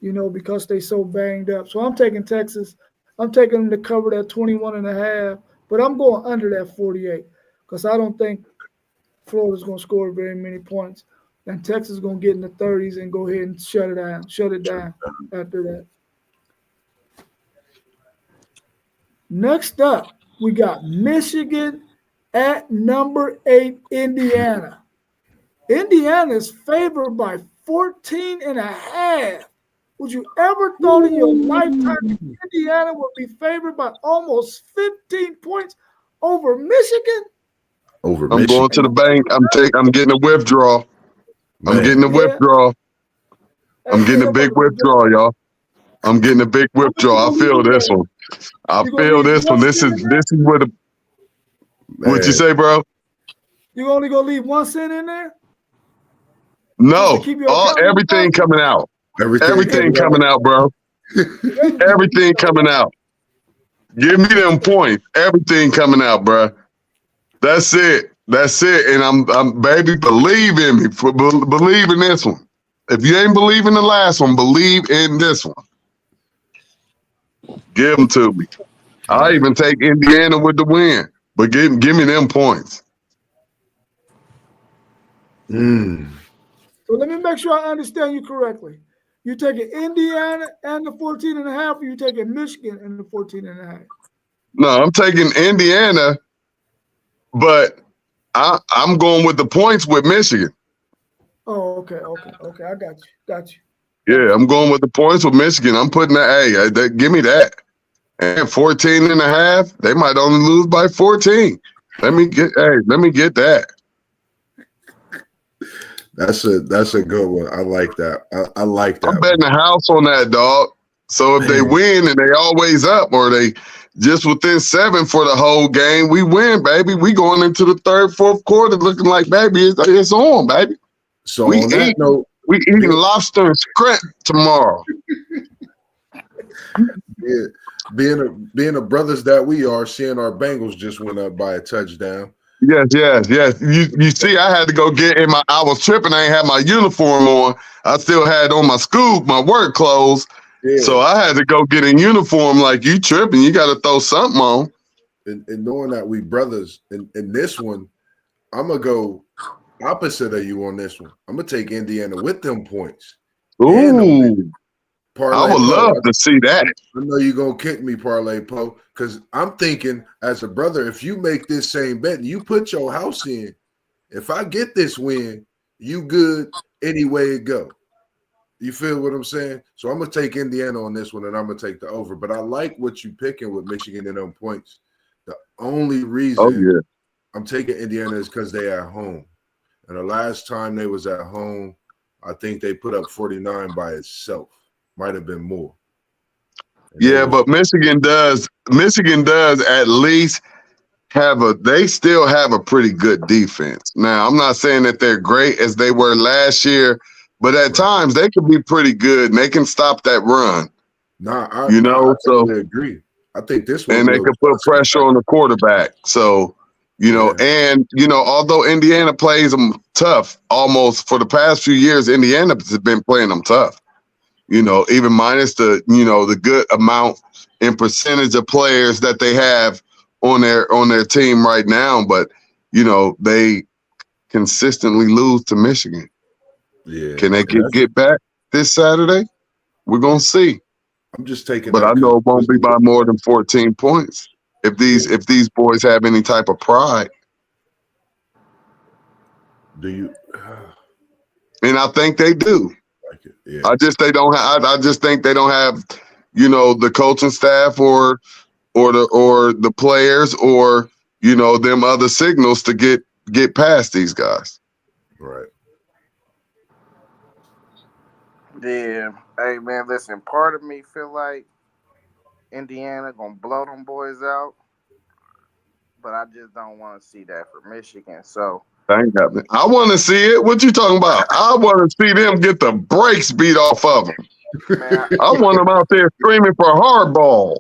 Speaker 1: you know, because they so banged up. So I'm taking Texas. I'm taking them to cover that 21.5, but I'm going under that 48 because I don't think Florida's going to score very many points. And Texas is going to get in the 30s and go ahead and shut it down after that. Next up, we got Michigan at number 8, Indiana. Indiana is favored by 14.5. Would you ever thought in your lifetime Indiana would be favored by almost 15 points over Michigan?
Speaker 2: Over
Speaker 4: I'm
Speaker 2: Michigan.
Speaker 4: going to the bank. I'm getting a withdrawal. I'm
Speaker 2: Man.
Speaker 4: getting a withdrawal. I'm getting a big withdrawal, y'all. I'm getting a big withdrawal. I feel this one. I feel this one. This is where the. What'd you say, bro?
Speaker 1: You only gonna leave 1 cent in there?
Speaker 4: No,
Speaker 1: Keep your account
Speaker 4: everything coming out. Everything coming out, bro. Everything coming out. Give me them points. Everything coming out, bro. That's it. And I'm baby, believe in me. Believe in this one. If you ain't believe in the last one, believe in this one. Give them to me. I even take Indiana with the win, but give me them points.
Speaker 1: So let me make sure I understand you correctly. You taking Indiana and the 14.5, or you taking Michigan and the 14.5?
Speaker 4: No, I'm taking Indiana, but I'm going with the points with Michigan.
Speaker 1: Oh, okay. I got you.
Speaker 4: Yeah, I'm going with the points with Michigan. I'm putting give me that. And 14.5, they might only lose by 14. Let me get that.
Speaker 2: That's a good one. I like that. I like that.
Speaker 4: I'm betting the house on that, dog. So if they win and they always up, or they just within 7 for the whole game, we win, baby. We going into the third, fourth quarter looking like, baby, it's on, baby.
Speaker 2: So we
Speaker 4: eating lobster and scrimp tomorrow.
Speaker 2: Yeah, being a brothers that we are, seeing our Bengals just went up by a touchdown.
Speaker 4: Yes. You see, I had to go get in my. I was tripping. I ain't had my uniform on. I still had on my work clothes.
Speaker 2: Yeah,
Speaker 4: So I had to go get in uniform. Like, you tripping? You got to throw something on.
Speaker 2: and knowing that we brothers in this one, I'm gonna go opposite of you on this one. I'm gonna take Indiana with them points. And
Speaker 4: Ooh,
Speaker 2: Parlay
Speaker 4: I would
Speaker 2: Poe.
Speaker 4: love to see that.
Speaker 2: I know you're gonna kick me, Parlay Poe, because I'm thinking as a brother, if you make this same bet and you put your house in, if I get this win, you good any way it go. You feel what I'm saying? So I'm gonna take Indiana on this one, and I'm gonna take the over. But I like what you picking with Michigan in them points. The only reason
Speaker 4: Oh yeah.
Speaker 2: I'm taking Indiana is because they at home. And the last time they was at home, I think they put up 49 by itself. Might have been more. And
Speaker 4: Yeah, but Michigan does at least they still have a pretty good defense. Now, I'm not saying that they're great as they were last year, but at times they can be pretty good and they can stop that run.
Speaker 2: I
Speaker 4: so
Speaker 2: totally agree. I think this one
Speaker 4: and they can put pressure on the quarterback. So, and although Indiana plays them tough, almost for the past few years, Indiana has been playing them tough. Even minus the good amount in percentage of players that they have on their team right now, but they consistently lose to Michigan.
Speaker 2: Yeah.
Speaker 4: Can they get back this Saturday? We're gonna see.
Speaker 2: I'm just taking
Speaker 4: But
Speaker 2: that
Speaker 4: I know it won't be by more than 14 points. If these boys have any type of pride.
Speaker 2: Do you?
Speaker 4: And I think they do.
Speaker 2: Like it. Yeah.
Speaker 4: I just think they don't have, the coaching staff or the players or them other signals to get past these guys.
Speaker 2: Right.
Speaker 3: Yeah. Hey man, listen, part of me feel like Indiana gonna blow them boys out, but I just don't want to see that for Michigan. So
Speaker 4: Ain't happening. I want to see it. What you talking about? I want to see them get the brakes beat off of them.
Speaker 3: man,
Speaker 4: I want them out there screaming for hardball.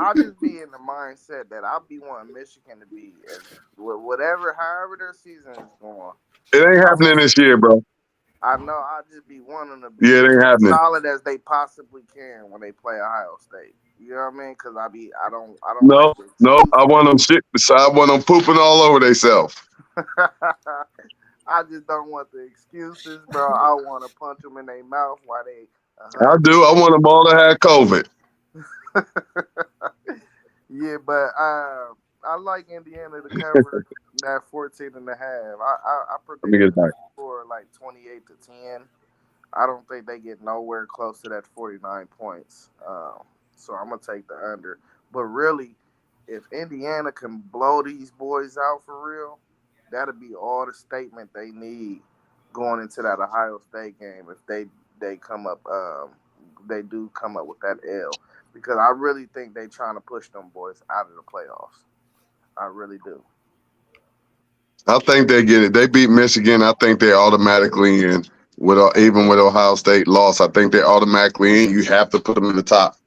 Speaker 3: I'll just be in the mindset that I'll be wanting Michigan to be however their season is going.
Speaker 4: It ain't happening this year, bro.
Speaker 3: I know I'll just be wanting to be
Speaker 4: Yeah, it ain't happening.
Speaker 3: solid as they possibly can when they play Ohio State. You know what I mean? Because I don't.
Speaker 4: No, I want them shit. I want them pooping all over themselves.
Speaker 3: I just don't want the excuses, bro. I want to punch them in their mouth while they.
Speaker 4: I do. I want them all to have COVID.
Speaker 3: Yeah, but I like Indiana to cover that 14 and a half. I predict for like 28-10. I don't think they get nowhere close to that 49 points. So I'm gonna take the under. But really, if Indiana can blow these boys out for real, that'll be all the statement they need going into that Ohio State game if they come up they do come up with that L. Because I really think they're trying to push them boys out of the playoffs. I really do.
Speaker 4: I think they get it. They beat Michigan. I think they're automatically in. Even with Ohio State loss, I think they're automatically in. You have to put them in the top.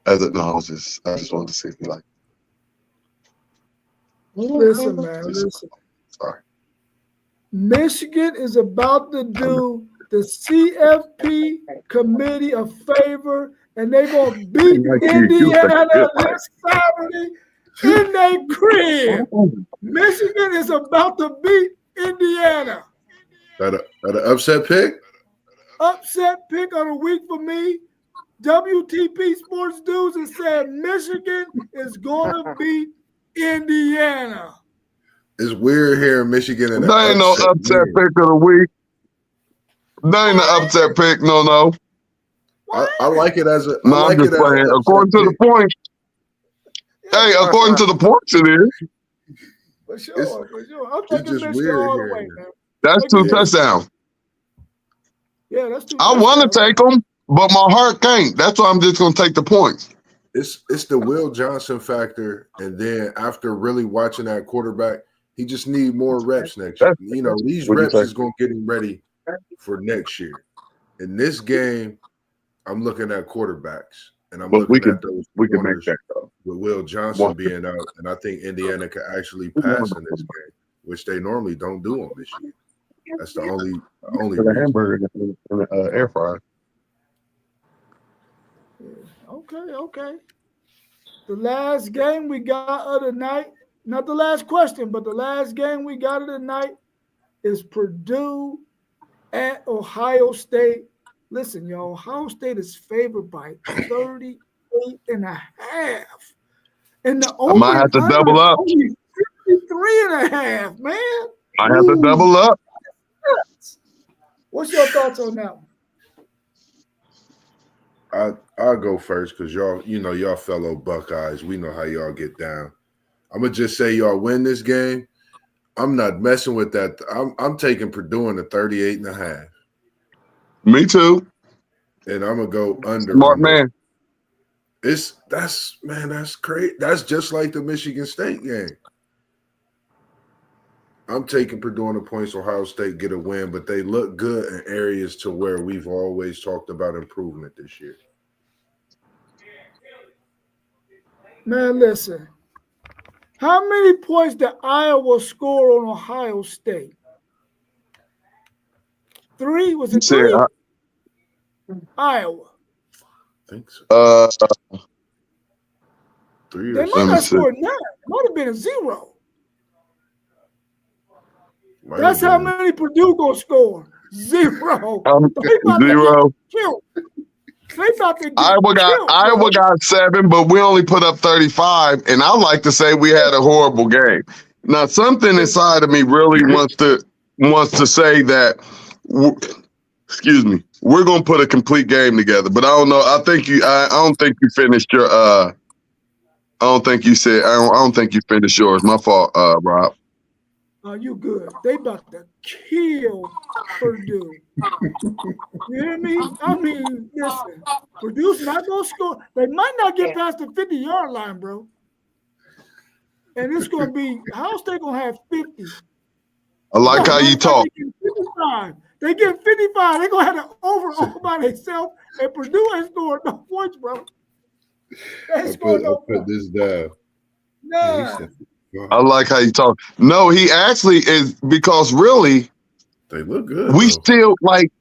Speaker 4: I just wanted to see if you like.
Speaker 1: Listen, man. Listen.
Speaker 4: Sorry.
Speaker 1: Michigan is about to do the CFP committee a favor, and they're going to beat Indiana this Saturday in their crib. Michigan is about to beat Indiana.
Speaker 2: That an upset pick?
Speaker 1: Upset pick of the week for me. WTP Sports Dudes has said Michigan is going to beat Indiana.
Speaker 2: It's weird here in Michigan. And
Speaker 4: there ain't no upset pick of the week. There ain't no upset pick. No.
Speaker 2: I like it as a.
Speaker 4: No, I'm just playing. According to the points. Hey, according to the points, it is.
Speaker 1: For sure. I'm taking Michigan all the way, man.
Speaker 4: That's 2 touchdowns.
Speaker 1: Yeah, that's 2
Speaker 4: I want to take them, but my heart can't. That's why I'm just going to take the points.
Speaker 2: It's the Will Johnson factor, and then after really watching that quarterback, he just need more reps next year. These reps is going to get him ready for next year. In this game, I'm looking at quarterbacks, and I'm
Speaker 4: But we
Speaker 2: looking
Speaker 4: could
Speaker 2: at those
Speaker 4: make
Speaker 2: corners
Speaker 4: that though.
Speaker 2: with Will Johnson being out, and I think Indiana could actually pass in this game, which they normally don't do on this year. That's the only
Speaker 4: For the
Speaker 2: reason.
Speaker 4: hamburger in the air fryer.
Speaker 1: Okay. The last game we got of the night, not the last question, but the last game we got of the night is Purdue at Ohio State. Listen, y'all, Ohio State is favored by 38.5. And the
Speaker 4: I might have to double up.
Speaker 1: 53.5, man.
Speaker 4: I have to double up.
Speaker 1: What's your thoughts on that one?
Speaker 2: I'll go first because y'all fellow Buckeyes, we know how y'all get down. I'm gonna just say y'all win this game. I'm not messing with that. I'm taking Purdue in the 38.5.
Speaker 4: Me too.
Speaker 2: And I'm gonna go under.
Speaker 4: Smart man.
Speaker 2: That's great. That's just like the Michigan State game. I'm taking Purdue on the points. Ohio State get a win, but they look good in areas to where we've always talked about improvement this year.
Speaker 1: Man, listen. How many points did Iowa score on Ohio State? 3? Was it 3? Iowa.
Speaker 2: I think so. 3
Speaker 1: They
Speaker 2: or
Speaker 1: might
Speaker 2: something.
Speaker 1: have scored 9. It might have been a 0.
Speaker 2: Might
Speaker 1: That's
Speaker 2: have
Speaker 1: how
Speaker 2: been.
Speaker 1: many Purdue gonna score. 0. They about to
Speaker 4: 0.
Speaker 1: get killed. They about to get
Speaker 4: Iowa
Speaker 1: killed,
Speaker 4: got 7, but we only put up 35. And I like to say we had a horrible game. Now, something inside of me really wants to say that. Excuse me. We're gonna put a complete game together, but I don't know. I don't think you finished your. I don't think you finished yours. My fault, Rob.
Speaker 1: Oh, you good. They about to kill Purdue. You hear me? I mean, listen, Purdue's not going to score. They might not get past the 50-yard line, bro. And it's going to be, Ohio State going to have 50.
Speaker 4: I like how you talk.
Speaker 1: They get 55. They're going to have an over all by themselves. And Purdue ain't scored no points, bro.
Speaker 2: I'll put this down.
Speaker 1: Nah.
Speaker 4: I like how you talk. No, he actually is, because really,
Speaker 2: they look good.
Speaker 4: We still, like,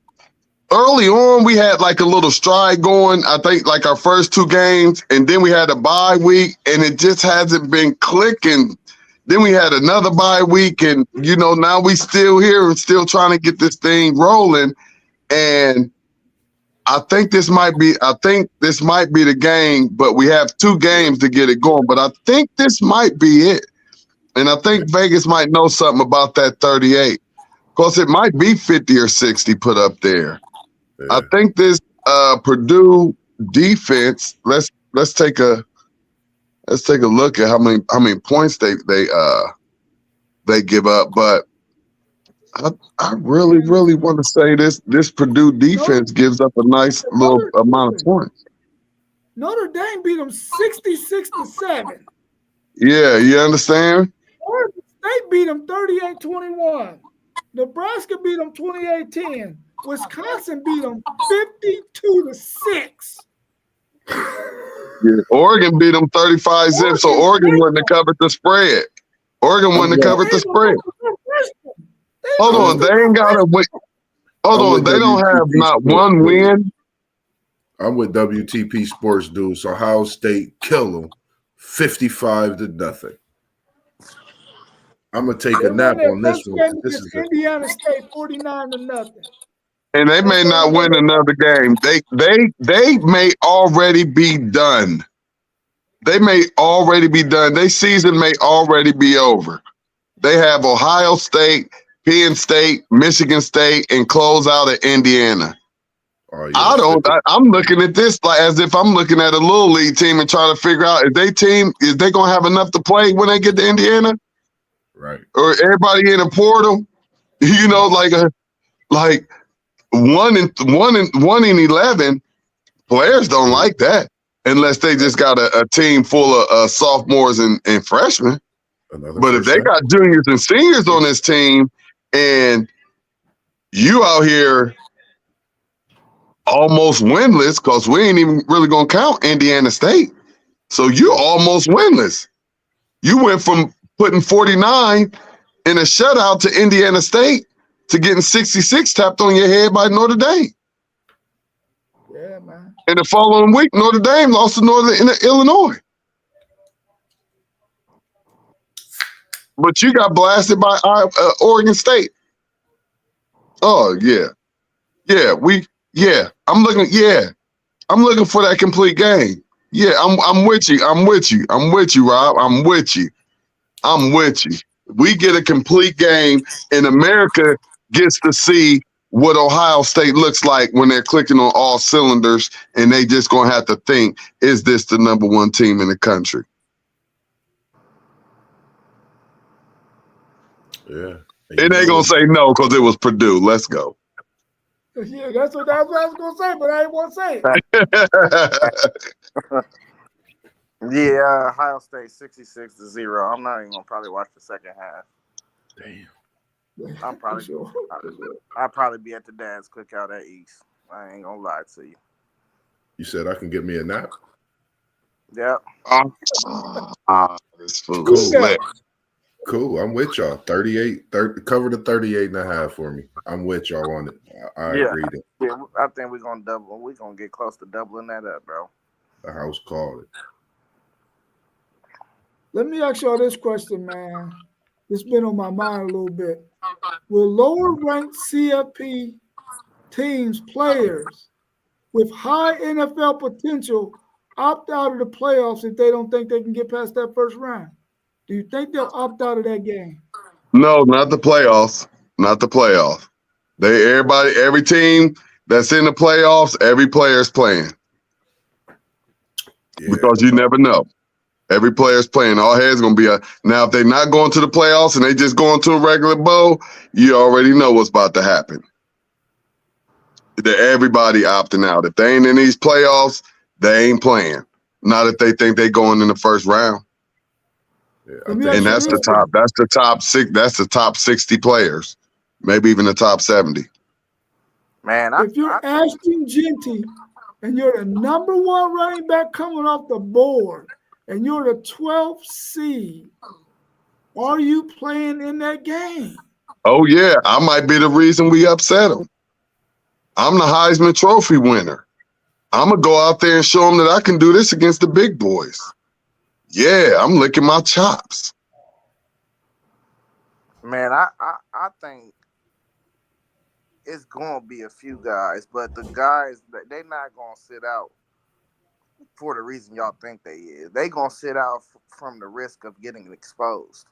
Speaker 4: early on, we had like a little stride going. I think like our first 2 games, and then we had a bye week, and it just hasn't been clicking. Then we had another bye week, and now we still here and still trying to get this thing rolling. And I think this might be the game, but we have 2 games to get it going. But I think this might be it. And I think Vegas might know something about that 38. Because it might be 50 or 60 put up there. Yeah. I think this Purdue defense, let's take a look at how many points they give up. But I really want to say this Purdue defense gives up a nice little amount of points.
Speaker 1: Notre Dame beat them 66-7.
Speaker 4: Yeah, you understand?
Speaker 1: Oregon State beat them 38-21. Nebraska beat them 28-10. Wisconsin beat them 52-6.
Speaker 4: Yeah, Oregon beat them 35-0, so Oregon wouldn't have covered the spread. Hold on, they ain't got to win. Hold on, they don't have not one win.
Speaker 2: I'm with WTP Sports dudes. So Ohio State kill them 55-0. I'm gonna take a nap on this one. This is
Speaker 1: Indiana State 49-0.
Speaker 4: And they may not win another game. They may already be done. Their season may already be over. They have Ohio State, Penn State, Michigan State, and close out at Indiana. Oh, yeah. I'm looking at this like as if I'm looking at a little league team and trying to figure out is they gonna have enough to play when they get to Indiana?
Speaker 2: Right.
Speaker 4: Or everybody in a portal, like 1 in 11 players don't like that unless they just got a team full of sophomores and freshmen. But if they got juniors and seniors on this team and you out here almost winless because we ain't even really gonna count Indiana State. So you're almost winless. You went from putting 49 in a shutout to Indiana State to getting 66 tapped on your head by Notre Dame.
Speaker 1: Yeah, man.
Speaker 4: And the following week, Notre Dame lost to Northern Illinois. But you got blasted by Oregon State. Oh yeah, I'm looking for that complete game. Yeah, I'm with you, Rob. I'm with you. We get a complete game, and America gets to see what Ohio State looks like when they're clicking on all cylinders, and they just gonna have to think: is this the number one team in the country?
Speaker 2: Yeah.
Speaker 4: And they gonna say no because it was Purdue. Let's go.
Speaker 1: Yeah, that's what I was gonna say, but I didn't want to say it.
Speaker 3: Yeah, Ohio State 66-0. I'm not even gonna probably watch the second half.
Speaker 2: Damn.
Speaker 3: I'll probably
Speaker 1: Sure.
Speaker 3: I'll probably be at the dad's cookout at East. I ain't gonna lie to you.
Speaker 2: You said I can get me a nap?
Speaker 3: Yep.
Speaker 4: This fool
Speaker 2: Cool.
Speaker 4: slick.
Speaker 2: Cool. I'm with y'all. 30, cover the 38.5 for me. I'm with y'all on it. I
Speaker 3: Yeah.
Speaker 2: agree that
Speaker 3: Yeah, I think we're gonna double. We're gonna get close to doubling that up, bro.
Speaker 2: the house called it.
Speaker 1: Let me ask y'all this question, man. It's been on my mind a little bit. Will lower ranked CFP teams players with high NFL potential opt out of the playoffs if they don't think they can get past that first round? Do you think they'll opt out of that game?
Speaker 4: No, not the playoffs. Not the playoffs. Every team that's in the playoffs, every player's playing.
Speaker 2: Yeah.
Speaker 4: Because you never know. Every player's playing. All heads gonna be now. If they're not going to the playoffs and they just going to a regular bowl, you already know what's about to happen. Everybody opting out. If they ain't in these playoffs, they ain't playing. Not if they think they going in the first round.
Speaker 2: Yeah,
Speaker 1: Let me
Speaker 2: I think
Speaker 4: And that's the top. That's the top six. That's the top 60 players, maybe even the top 70.
Speaker 3: Man,
Speaker 1: If you're Ashton Genty and you're the number one running back coming off the board and you're the 12th seed, are you playing in that game?
Speaker 4: Oh yeah, I might be the reason we upset them. I'm the Heisman Trophy winner. I'm gonna go out there and show them that I can do this against the big boys. Yeah, I'm licking my chops.
Speaker 3: Man, I think it's gonna be a few guys, but the guys they're not gonna sit out for the reason y'all think they is. They gonna sit out from the risk of getting exposed.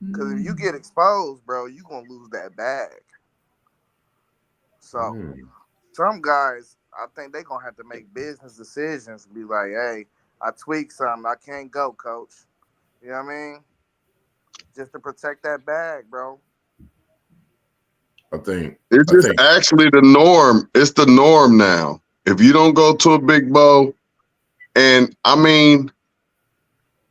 Speaker 3: Because if you get exposed, bro, you gonna lose that bag. So some guys, I think they gonna have to make business decisions. Be like, hey, I tweaked something. I can't go, coach. You know what I mean? Just to protect that bag, bro.
Speaker 2: I think
Speaker 4: It's just actually the norm. It's the norm now. If you don't go to a big bowl, and I mean,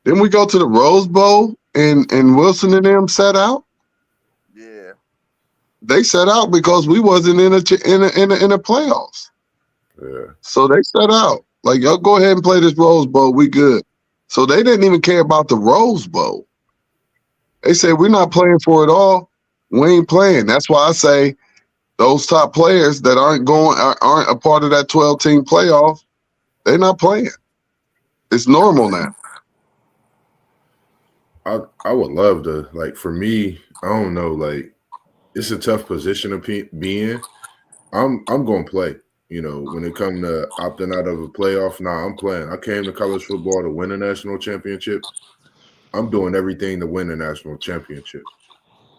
Speaker 4: didn't we go to the Rose Bowl and Wilson and them set out?
Speaker 3: Yeah.
Speaker 4: They set out because we wasn't in a playoffs.
Speaker 2: Yeah.
Speaker 4: So they set out. Like, y'all go ahead and play this Rose Bowl. We good. So they didn't even care about the Rose Bowl. They said, we're not playing for it all. We ain't playing. That's why I say those top players that aren't a part of that 12-team playoff, they're not playing. It's normal now.
Speaker 2: I would love to, like, for me, I don't know, like, it's a tough position to be in. I'm going to play. You know, when it comes to opting out of a playoff, I'm playing. I came to college football to win a national championship. I'm doing everything to win a national championship.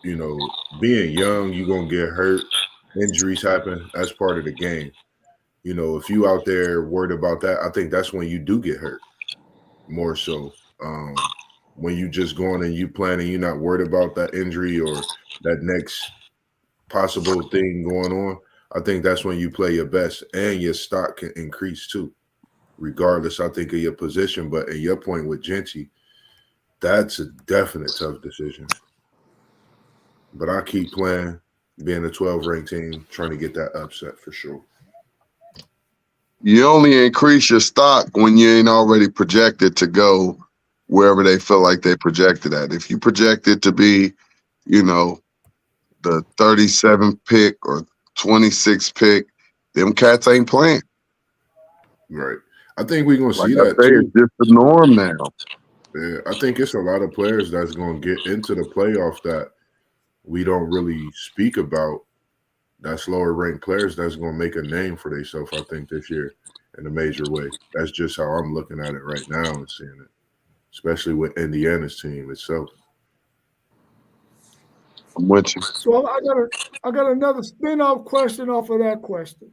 Speaker 2: You know, being young, you're going to get hurt. Injuries happen. That's part of the game. You know, if you out there worried about that, I think that's when you do get hurt more so. When you just going and you playing and you're not worried about that injury or that next possible thing going on, I think that's when you play your best and your stock can increase too, regardless, I think, of your position. But in your point with Genty, that's a definite tough decision. But I keep playing. being a 12 ranked team, trying to get that upset for sure.
Speaker 4: You only increase your stock when you ain't already projected to go wherever they feel like they projected at. If you projected to be, you know, the 37th pick or 26th pick, them cats ain't playing.
Speaker 2: Right. I think we're going to see
Speaker 4: Like I
Speaker 2: that
Speaker 4: say,
Speaker 2: too.
Speaker 4: it's just the norm now.
Speaker 2: Yeah, I think it's a lot of players that's going to get into the playoff that we don't really speak about. That's lower ranked players that's going to make a name for themselves, I think, this year in a major way. That's just how I'm looking at it right now and seeing it, especially with Indiana's team itself.
Speaker 4: I'm with you.
Speaker 1: So I got another spin-off question off of that question.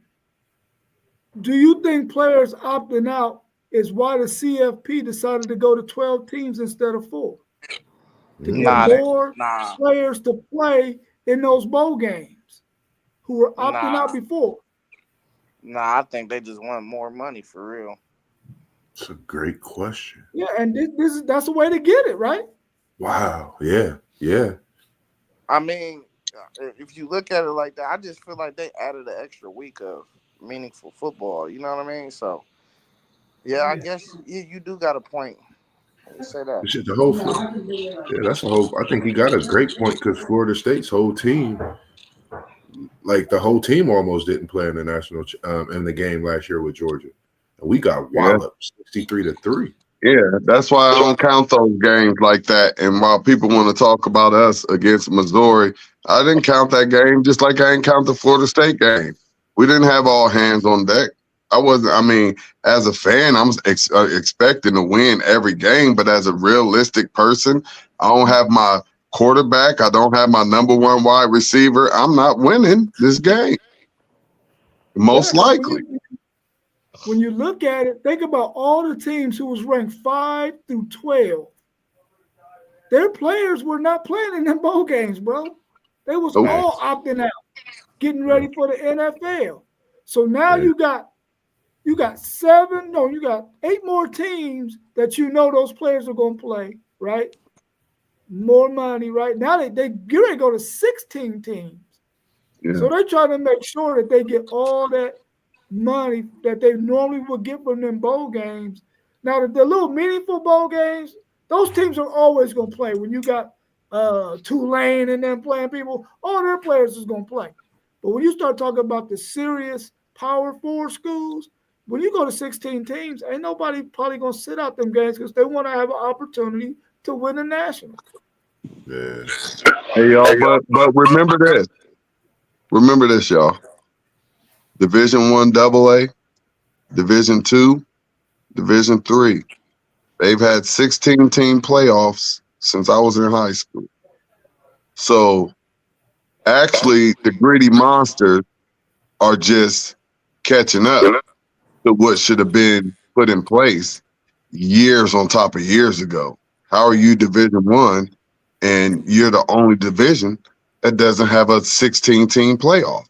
Speaker 1: Do you think players opting out is why the CFP decided to go to 12 teams instead of 4? To get more players to play in those bowl games who were opting out before?
Speaker 3: Nah, I think they just want more money for real.
Speaker 2: It's a great question.
Speaker 1: Yeah, and that's the way to get it, right?
Speaker 2: Wow. Yeah. Yeah.
Speaker 3: I mean, if you look at it like that, I just feel like they added an extra week of meaningful football. You know what I mean? So, yeah, I guess you do got a point. You say that.
Speaker 2: It's just the whole yeah, that's a whole. I think he got a great point because Florida State's whole team, like the whole team, almost didn't play in the national in the game last year with Georgia, and we got walloped 63-3.
Speaker 4: Yeah, that's why I don't count those games like that. And while people want to talk about us against Missouri, I didn't count that game just like I didn't count the Florida State game. We didn't have all hands on deck. I mean, as a fan, I'm expecting to win every game, but as a realistic person, I don't have my quarterback. I don't have my number one wide receiver. I'm not winning this game. Most likely.
Speaker 1: When you look at it, think about all the teams who was ranked 5 through 12. Their players were not playing in them bowl games, bro. They was all opting out, getting ready for the NFL. So now you got 8 more teams that you know those players are going to play, right? More money, right? Now they get ready to go to 16 teams. Yeah. So they're trying to make sure that they get all that money that they normally would get from them bowl games. Now, the little meaningful bowl games, those teams are always going to play. When you got Tulane and them playing people, all their players is going to play. But when you start talking about the serious Power 4 schools, when you go to 16 teams, ain't nobody probably going to sit out them games because they want to have an opportunity to win a national.
Speaker 2: Yeah.
Speaker 4: Hey, y'all, but remember this. Remember this, y'all. Division I AA, Division II, Division III. They've had 16-team playoffs since I was in high school. So actually, the Gritty Monsters are just catching up to what should have been put in place years on top of years ago. How are you Division I and you're the only division that doesn't have a 16-team playoff?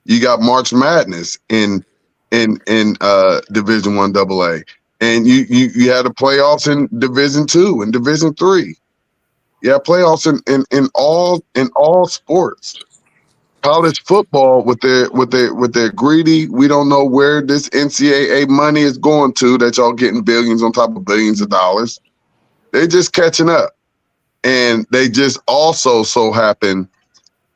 Speaker 4: You got March Madness in Division I AA, and you had the playoffs in Division II and Division III. You have playoffs in all sports. College football with their greedy. We don't know where this NCAA money is going to. That y'all getting billions on top of billions of dollars. They're just catching up, and they just also so happen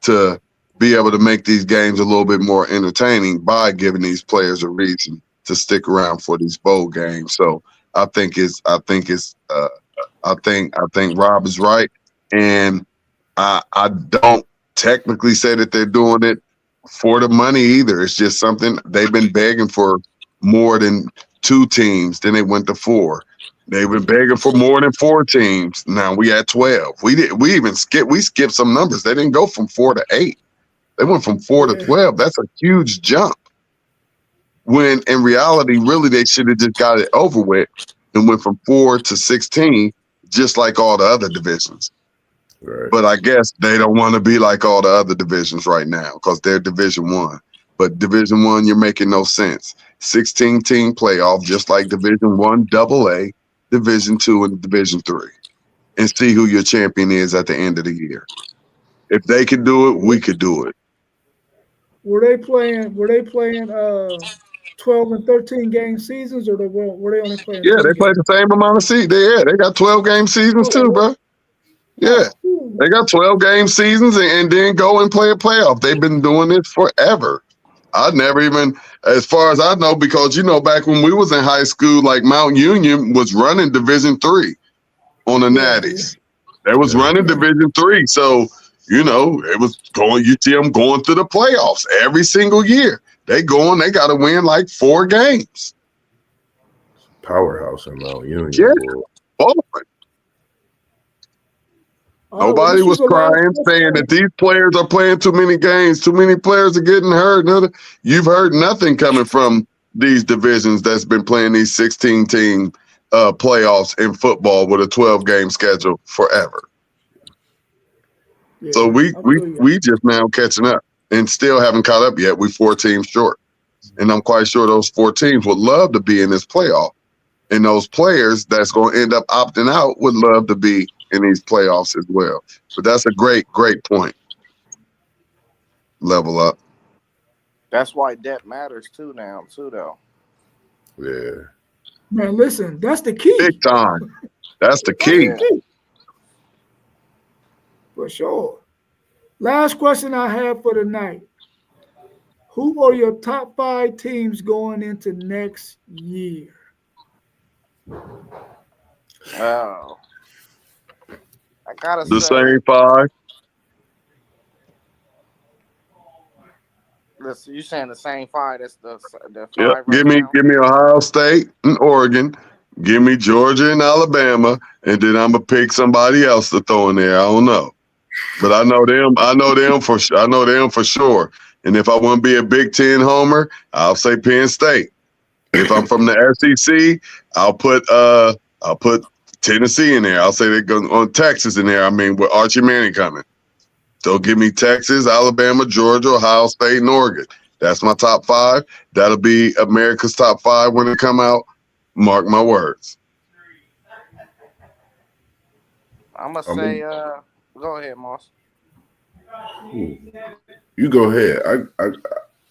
Speaker 4: to be able to make these games a little bit more entertaining by giving these players a reason to stick around for these bowl games. So I think Rob is right, and I don't technically say that they're doing it for the money either. It's just something they've been begging for more than 2 teams. Then they went to 4. They've been begging for more than 4 teams. Now we at 12. We skipped some numbers. They didn't go from 4 to 8. They went from 4 to 12. That's a huge jump. When in reality, really, they should have just got it over with and went from 4 to 16, just like all the other divisions. Right. But I guess they don't want to be like all the other divisions right now because they're Division I. But Division I, you're making no sense. 16-team playoff, just like Division I AA, Division II, and Division III, and see who your champion is at the end of the year. If they could do it, we could do it.
Speaker 1: Were they playing 12 and 13 game seasons, or were they only playing
Speaker 4: Yeah,
Speaker 1: 10
Speaker 4: they played
Speaker 1: games?
Speaker 4: the same amount of seasons. They got 12 game seasons too, bro. Yeah,
Speaker 1: Ooh.
Speaker 4: they got 12 game seasons and then go and play a playoff. They've been doing this forever. I never even, as far as I know, because back when we was in high school, like Mount Union was running Division III on the Natties. They was running Division III, so it was going. You see them going to the playoffs every single year. They got to win like 4 games.
Speaker 2: Powerhouse in Mount Union.
Speaker 4: Yeah.
Speaker 2: Boy.
Speaker 4: Oh, nobody
Speaker 1: this
Speaker 4: was
Speaker 1: the last
Speaker 4: crying, saying that these players are playing too many games. Too many players are getting hurt. You've heard nothing coming from these divisions that's been playing these 16-team playoffs in football with a 12-game schedule forever.
Speaker 1: Yeah,
Speaker 4: So we
Speaker 1: I feel you.
Speaker 4: just now catching up and still haven't caught up yet. We 4 teams short. And I'm quite sure those 4 teams would love to be in this playoff. And those players that's going to end up opting out would love to be in these playoffs as well. But that's a great point. Level up.
Speaker 3: That's why depth matters too now, though.
Speaker 2: Yeah.
Speaker 1: Man, listen, that's the key.
Speaker 4: Big time. That's the key.
Speaker 1: For sure. Last question I have for tonight. Who are your top 5 teams going into next year?
Speaker 3: Oh. I gotta
Speaker 4: The
Speaker 3: say,
Speaker 4: same 5.
Speaker 3: listen, you saying the same 5? That's the 5
Speaker 4: Yep.
Speaker 3: right
Speaker 4: Give
Speaker 3: now?
Speaker 4: me Ohio State and Oregon. Give me Georgia and Alabama, and then I'm gonna pick somebody else to throw in there. I don't know, but I know them. I know them for sure. And if I want to be a Big Ten homer, I'll say Penn State. If I'm from the SEC, I'll put Tennessee in there. I'll say they're going on Texas in there. I mean, with Archie Manning coming. So give me Texas, Alabama, Georgia, Ohio State, and Oregon. That's my top 5. That'll be America's top 5 when it come out. Mark my words.
Speaker 3: I'm gonna say, go ahead, Moss.
Speaker 2: You go ahead.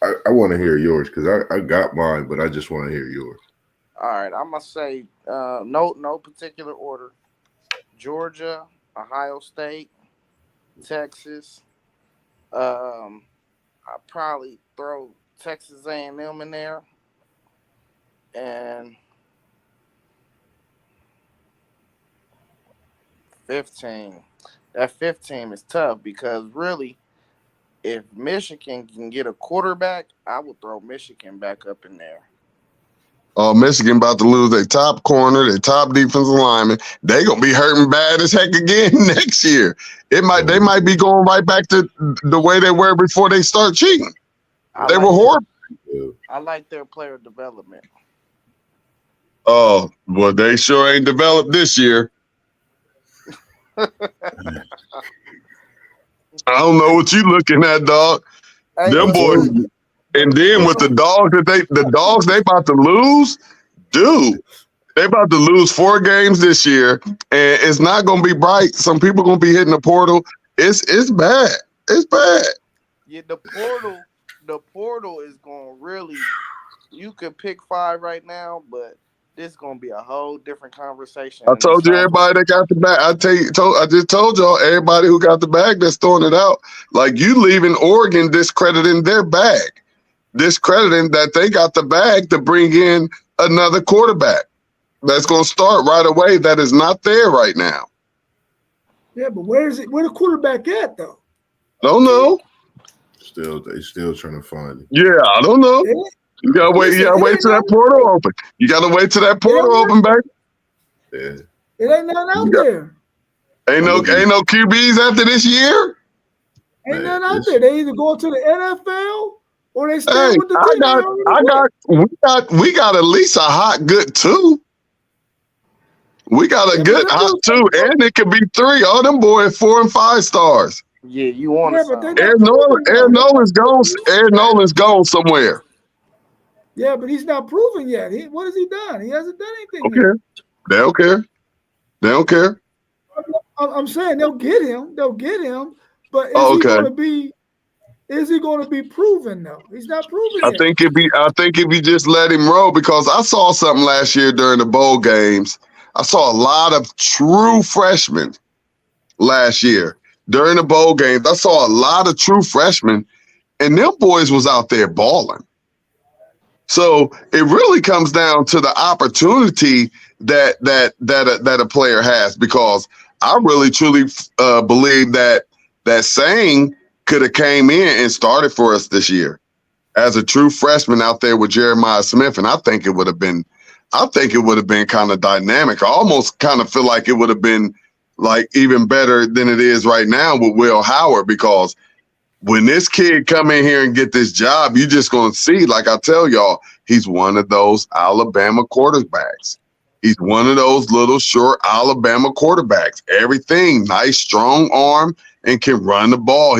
Speaker 2: I want to hear yours because I got mine, but I just want to hear yours.
Speaker 3: All right, I'm gonna say no particular order. Georgia, Ohio State, Texas. I'd probably throw Texas A&M in there, and 15. That 15 is tough because really, if Michigan can get a quarterback, I would throw Michigan back up in there.
Speaker 4: Michigan about to lose their top corner, their top defensive lineman. They gonna be hurting bad as heck again next year. They might be going right back to the way they were before they start cheating. They were horrible.
Speaker 3: I like their player development.
Speaker 4: Oh, well, they sure ain't developed this year. I don't know what you looking at, dog.
Speaker 3: Hey,
Speaker 4: Them boys, and then with the dogs they about to lose, dude. They about to lose 4 games this year, and it's not gonna be bright. Some people gonna be hitting the portal. It's bad. It's bad.
Speaker 3: Yeah, the portal is going to really. You could pick 5 right now, but this is going to be a whole different conversation.
Speaker 4: I told you everybody that got the bag. I just told y'all everybody who got the bag that's throwing it out. Like you leaving Oregon discrediting their bag, discrediting that they got the bag to bring in another quarterback that's going to start right away. That is not there right now.
Speaker 1: Yeah, but where the quarterback at though?
Speaker 4: Don't know.
Speaker 2: They still trying to find it.
Speaker 4: Yeah, I don't know. You gotta wait. You gotta wait till that portal open. You gotta wait till that portal open, baby.
Speaker 2: Yeah.
Speaker 1: It ain't nothing out there.
Speaker 4: Ain't no QBs after this year.
Speaker 1: Ain't nothing out there. They either go to the NFL or they stay with the team.
Speaker 4: We got at least a hot good 2. We got a good hot 2, and it could be 3. All them boys 4 and 5 stars.
Speaker 3: Yeah, you want
Speaker 4: Aaron Nolan's gone. Aaron Nolan's gone somewhere.
Speaker 1: Yeah, but he's not proven yet. What has he done? He hasn't done anything
Speaker 4: yet. They don't care.
Speaker 1: I'm saying they'll get him. But is he going to be Is he going to be proven though? He's not proven
Speaker 4: I
Speaker 1: yet.
Speaker 4: think if you just let him roll, because I saw something last year during the bowl games. I saw a lot of true freshmen last year during the bowl games. I saw a lot of true freshmen, and them boys was out there balling. So it really comes down to the opportunity that a player has, because I really truly believe that Sang could have came in and started for us this year as a true freshman out there with Jeremiah Smith, and I think it would have been kind of dynamic. I almost kind of feel like it would have been like even better than it is right now with Will Howard, because when this kid come in here and get this job, you're just going to see, like I tell y'all, he's one of those Alabama quarterbacks. He's one of those little short Alabama quarterbacks. Everything, nice, strong arm, and can run the ball.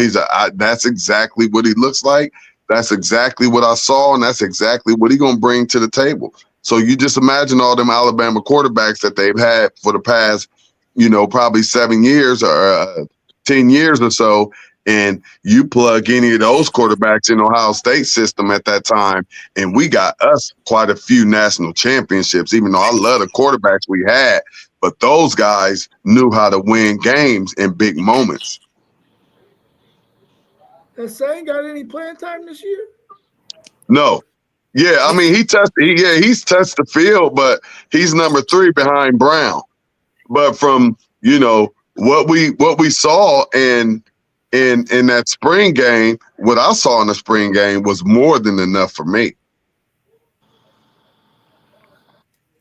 Speaker 4: That's exactly what he looks like. That's exactly what I saw, and that's exactly what he's going to bring to the table. So you just imagine all them Alabama quarterbacks that they've had for the past, probably 7 years or 10 years or so, and you plug any of those quarterbacks in Ohio State system at that time, and we got us quite a few national championships, even though I love the quarterbacks we had, but those guys knew how to win games in big moments.
Speaker 1: Has Sang got any playing time this year?
Speaker 4: No. Yeah, I mean, he's touched the field, but he's number 3 behind Brown. But from, what we saw in that spring game, what I saw in the spring game was more than enough for me.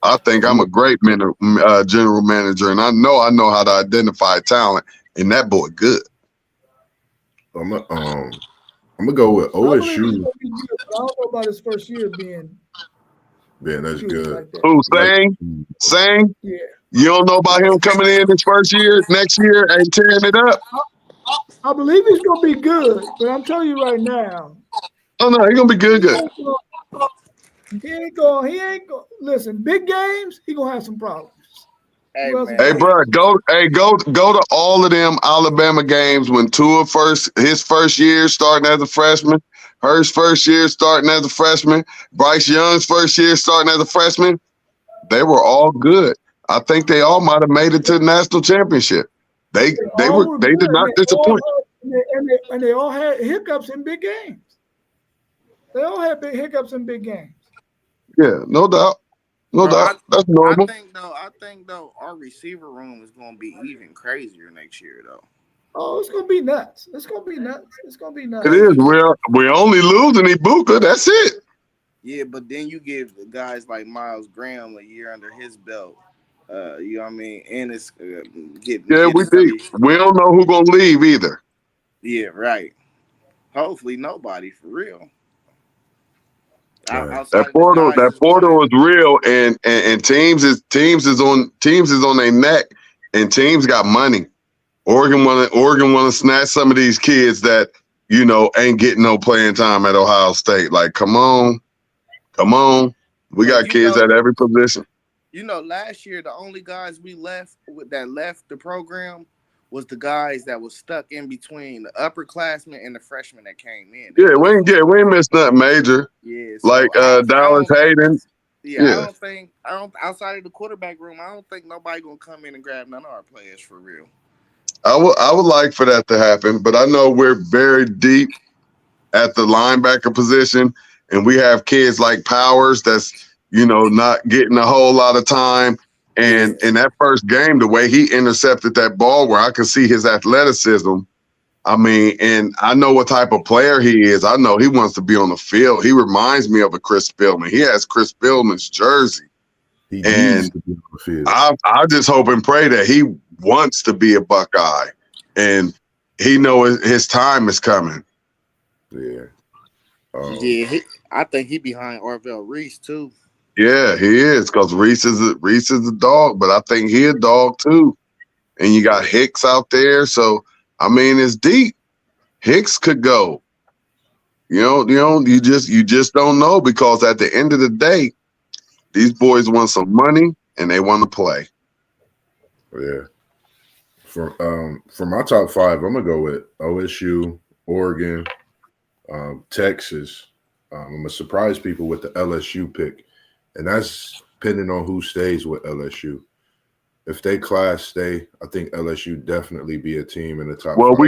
Speaker 4: I think I'm a great general manager, and I know how to identify talent, and that boy good.
Speaker 2: I'm gonna go with OSU.
Speaker 1: I don't know about his first year being.
Speaker 2: Man, that's good.
Speaker 1: Like that.
Speaker 4: Who, Sang?
Speaker 1: Yeah.
Speaker 4: You don't know about him coming in his first year, next year, and tearing it up?
Speaker 1: I believe he's gonna be good, but I'm telling you right now.
Speaker 4: Oh no, he's gonna be good.
Speaker 1: He ain't gonna listen. Big games, he gonna have some problems.
Speaker 3: Hey,
Speaker 1: Well,
Speaker 3: man.
Speaker 4: Hey, bro, go to all of them Alabama games when Tua his first year starting as a freshman, Hurst's first year starting as a freshman, Bryce Young's first year starting as a freshman. They were all good. I think they all might have made it to the national championship. They did not disappoint.
Speaker 1: And they all had hiccups in big games. They all had big hiccups in big games.
Speaker 4: Yeah, no doubt. No doubt. That's normal.
Speaker 3: I think though, our receiver room is going to be even crazier next year, though.
Speaker 1: Oh, it's gonna be nuts. It's gonna be nuts.
Speaker 4: It is. We're only losing Ibuka. That's it.
Speaker 3: Yeah, but then you give guys like Miles Graham a year under his belt. You know what I mean? And it's
Speaker 4: we do. We don't know who's gonna leave either.
Speaker 3: Yeah, right. Hopefully nobody, for real.
Speaker 4: That portal is real, and teams is on their neck, and teams got money. Oregon want to snatch some of these kids that ain't getting no playing time at Ohio State. Like, come on, we got kids at every position.
Speaker 3: Last year the only guys we left the program was the guys that was stuck in between the upperclassmen and the freshmen that came in.
Speaker 4: Yeah, we ain't missed nothing major.
Speaker 3: Yeah,
Speaker 4: like Dallas Hayden.
Speaker 3: Yeah, I don't outside of the quarterback room, I don't think nobody gonna come in and grab none of our players for real.
Speaker 4: I would like for that to happen, but I know we're very deep at the linebacker position, and we have kids like Powers that's not getting a whole lot of time. And in that first game, the way he intercepted that ball, where I could see his athleticism, I mean, and I know what type of player he is. I know he wants to be on the field. He reminds me of a Chris Spielman. He has Chris Spielman's jersey.
Speaker 2: He
Speaker 4: and
Speaker 2: needs to be on the field.
Speaker 4: I just hope and pray that he wants to be a Buckeye, and he knows his time is coming.
Speaker 2: Yeah.
Speaker 3: I think he behind Orville Reese too.
Speaker 4: Yeah, he is, because Reese is a dog, but I think he a dog too. And you got Hicks out there, so I mean it's deep. Hicks could go. You just don't know, because at the end of the day, these boys want some money and they want to play.
Speaker 2: Yeah. For my top 5, I'm gonna go with OSU, Oregon, Texas. I'm gonna surprise people with the LSU pick, and that's depending on who stays with LSU. If they class stay, I think LSU definitely be a team in the top
Speaker 4: Well,
Speaker 2: 5.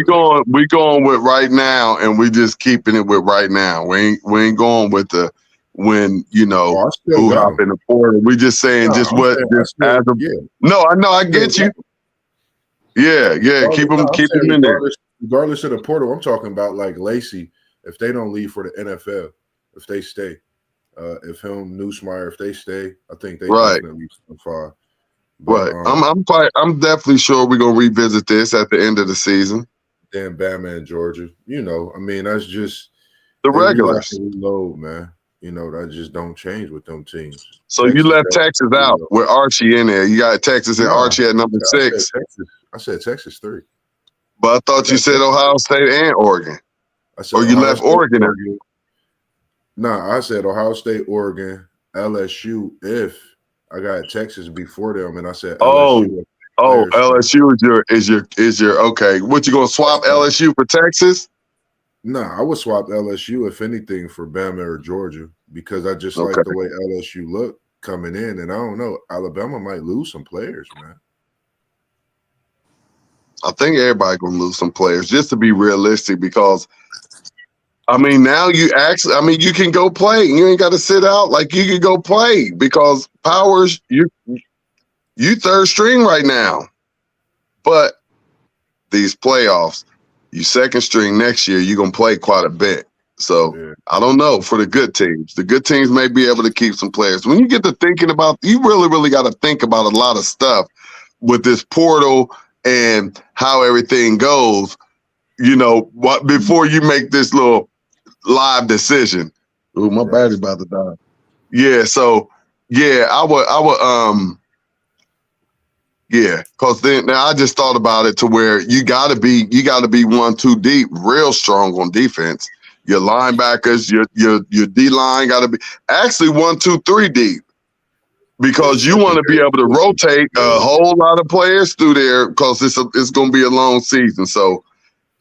Speaker 4: we going with right now, and we just keeping it with right now. We ain't going with the when
Speaker 2: I still
Speaker 4: who
Speaker 2: got
Speaker 4: hop
Speaker 2: 'em.
Speaker 4: in the portal. We just saying
Speaker 2: No,
Speaker 4: just
Speaker 2: I'm
Speaker 4: what
Speaker 2: saying I
Speaker 4: just
Speaker 2: still,
Speaker 4: as of
Speaker 2: yeah.
Speaker 4: no, I know I get you. Yeah, keep them
Speaker 2: I'm saying
Speaker 4: in there.
Speaker 2: regardless of the portal, I'm talking about like Lacey. If they don't leave for the NFL, if they stay, if him Newsmeyer, if they stay, I think they
Speaker 4: Right.
Speaker 2: definitely far. But
Speaker 4: Right. I'm definitely sure we're gonna revisit this at the end of the season.
Speaker 2: then Bama and Georgia, I mean, that's just
Speaker 4: The
Speaker 2: they
Speaker 4: regulars.
Speaker 2: reload, man. That just don't change with them teams.
Speaker 4: So you left Texas out with Archie in there. You got Texas and Archie at number 6.
Speaker 2: I said Texas 3.
Speaker 4: But I thought you said Ohio State and Oregon.
Speaker 2: I said
Speaker 4: Or you left Oregon.
Speaker 2: Nah, I said Ohio State, Oregon, LSU. If I got Texas before them, and I said LSU.
Speaker 4: LSU is your okay. What you gonna swap LSU for Texas?
Speaker 2: Nah, I would swap LSU if anything for Bama or Georgia because I just like the way LSU look coming in, and I don't know, Alabama might lose some players, man.
Speaker 4: I think everybody gonna lose some players just to be realistic because I mean now you can go play. You ain't got to sit out. Like you can go play because Powers you third string right now, but these playoffs, you second string next year. You're gonna play quite a bit. So yeah. I don't know for the good teams. The good teams may be able to keep some players. When you get to thinking about, you really got to think about a lot of stuff with this portal and how everything goes, before you make this little live decision. Ooh, my battery's about to die. Yeah, so yeah, I would because then now I just thought about it to where you gotta be 1-2 deep, real strong on defense. Your linebackers, your D line gotta be actually 1-2-3 deep. Because you want to be able to rotate a whole lot of players through there because it's going to be a long season. So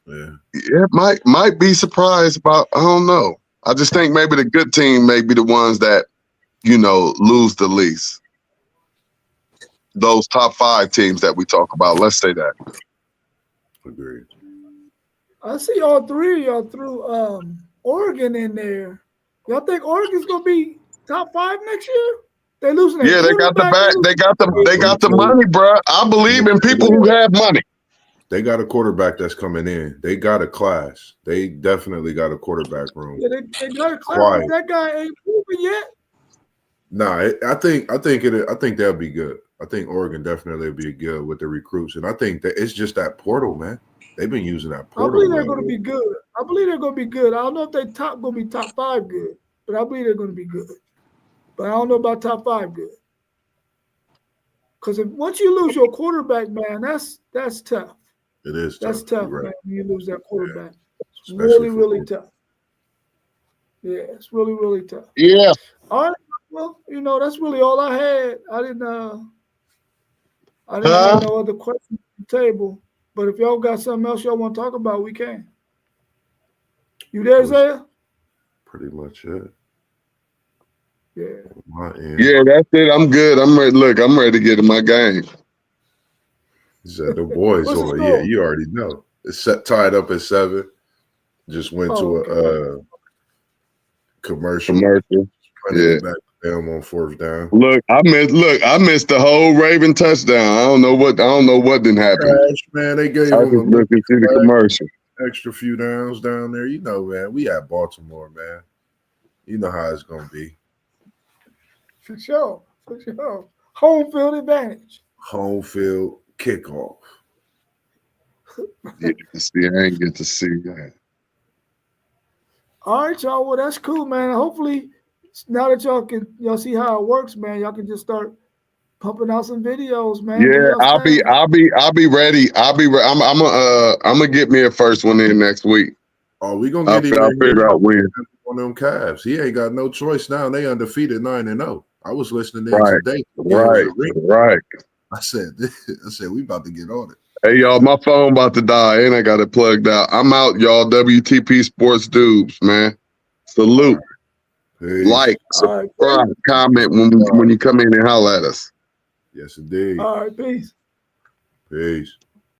Speaker 4: it might be surprised about, I don't know. I just think maybe the good team may be the ones that, lose the least. Those top 5 teams that we talk about. Let's say that.
Speaker 2: Agreed.
Speaker 1: I see all 3 of y'all threw Oregon in there. Y'all think Oregon's going to be top 5 next year? They losing.
Speaker 4: Yeah, they got the back. They got the money, bro. I believe in people who have money.
Speaker 2: They got a quarterback that's coming in. They got a class. They definitely got a quarterback room.
Speaker 1: Yeah, they got a class. That guy ain't proven yet.
Speaker 2: Nah, I think they'll be good. I think Oregon definitely will be good with the recruits, and I think that it's just that portal, man. They've been using that portal.
Speaker 1: I believe they're going to be good. I don't know if they going to be top 5 good, but I believe they're going to be good. But I don't know about top 5 good. Because once you lose your quarterback, man, that's tough.
Speaker 2: It is tough.
Speaker 1: That's tough, man, when you lose that quarterback. It's really tough. Yeah, it's really tough.
Speaker 4: Yeah.
Speaker 1: All right. Well, that's really all I had. I didn't have no other questions on the table. But if y'all got something else y'all want to talk about, we can. You there, Zaya?
Speaker 2: Pretty much it.
Speaker 1: Yeah.
Speaker 4: Yeah, that's it. I'm good. I'm ready. Look, I'm ready to get in my game.
Speaker 2: He said the boys on. Yeah, you already know. It's tied up at 7. Just went to a commercial. Yeah. Back down on 4th down.
Speaker 4: Look, I missed the whole Raven touchdown. I don't know what didn't happen.
Speaker 2: Crash, man, they gave
Speaker 4: I
Speaker 2: him
Speaker 4: just looked and see the commercial.
Speaker 2: Extra few downs down there. Man, we at Baltimore, man. You know how it's gonna be.
Speaker 1: For sure. Home field advantage.
Speaker 2: Home field kickoff.
Speaker 4: Yeah, see, I ain't get to see that.
Speaker 1: All right, y'all. Well, that's cool, man. Hopefully, now that y'all see how it works, man, y'all can just start pumping out some videos, man.
Speaker 4: Yeah, I'll be ready. I'm gonna get me a first one in next week.
Speaker 2: Oh, we gonna get him.
Speaker 4: I'll figure out when.
Speaker 2: On them Cavs, he ain't got no choice now. They undefeated 9-0. I was listening to
Speaker 4: right,
Speaker 2: today.
Speaker 4: Right.
Speaker 2: I said, we about to get on it.
Speaker 4: Hey, y'all, my phone about to die, and I got it plugged out. I'm out, y'all. WTP Sports Dudes, man. Salute.
Speaker 2: Peace.
Speaker 4: Like,
Speaker 1: All right,
Speaker 4: subscribe, comment when you come in and holler at us.
Speaker 2: Yes, indeed.
Speaker 1: all right, peace.
Speaker 2: Peace.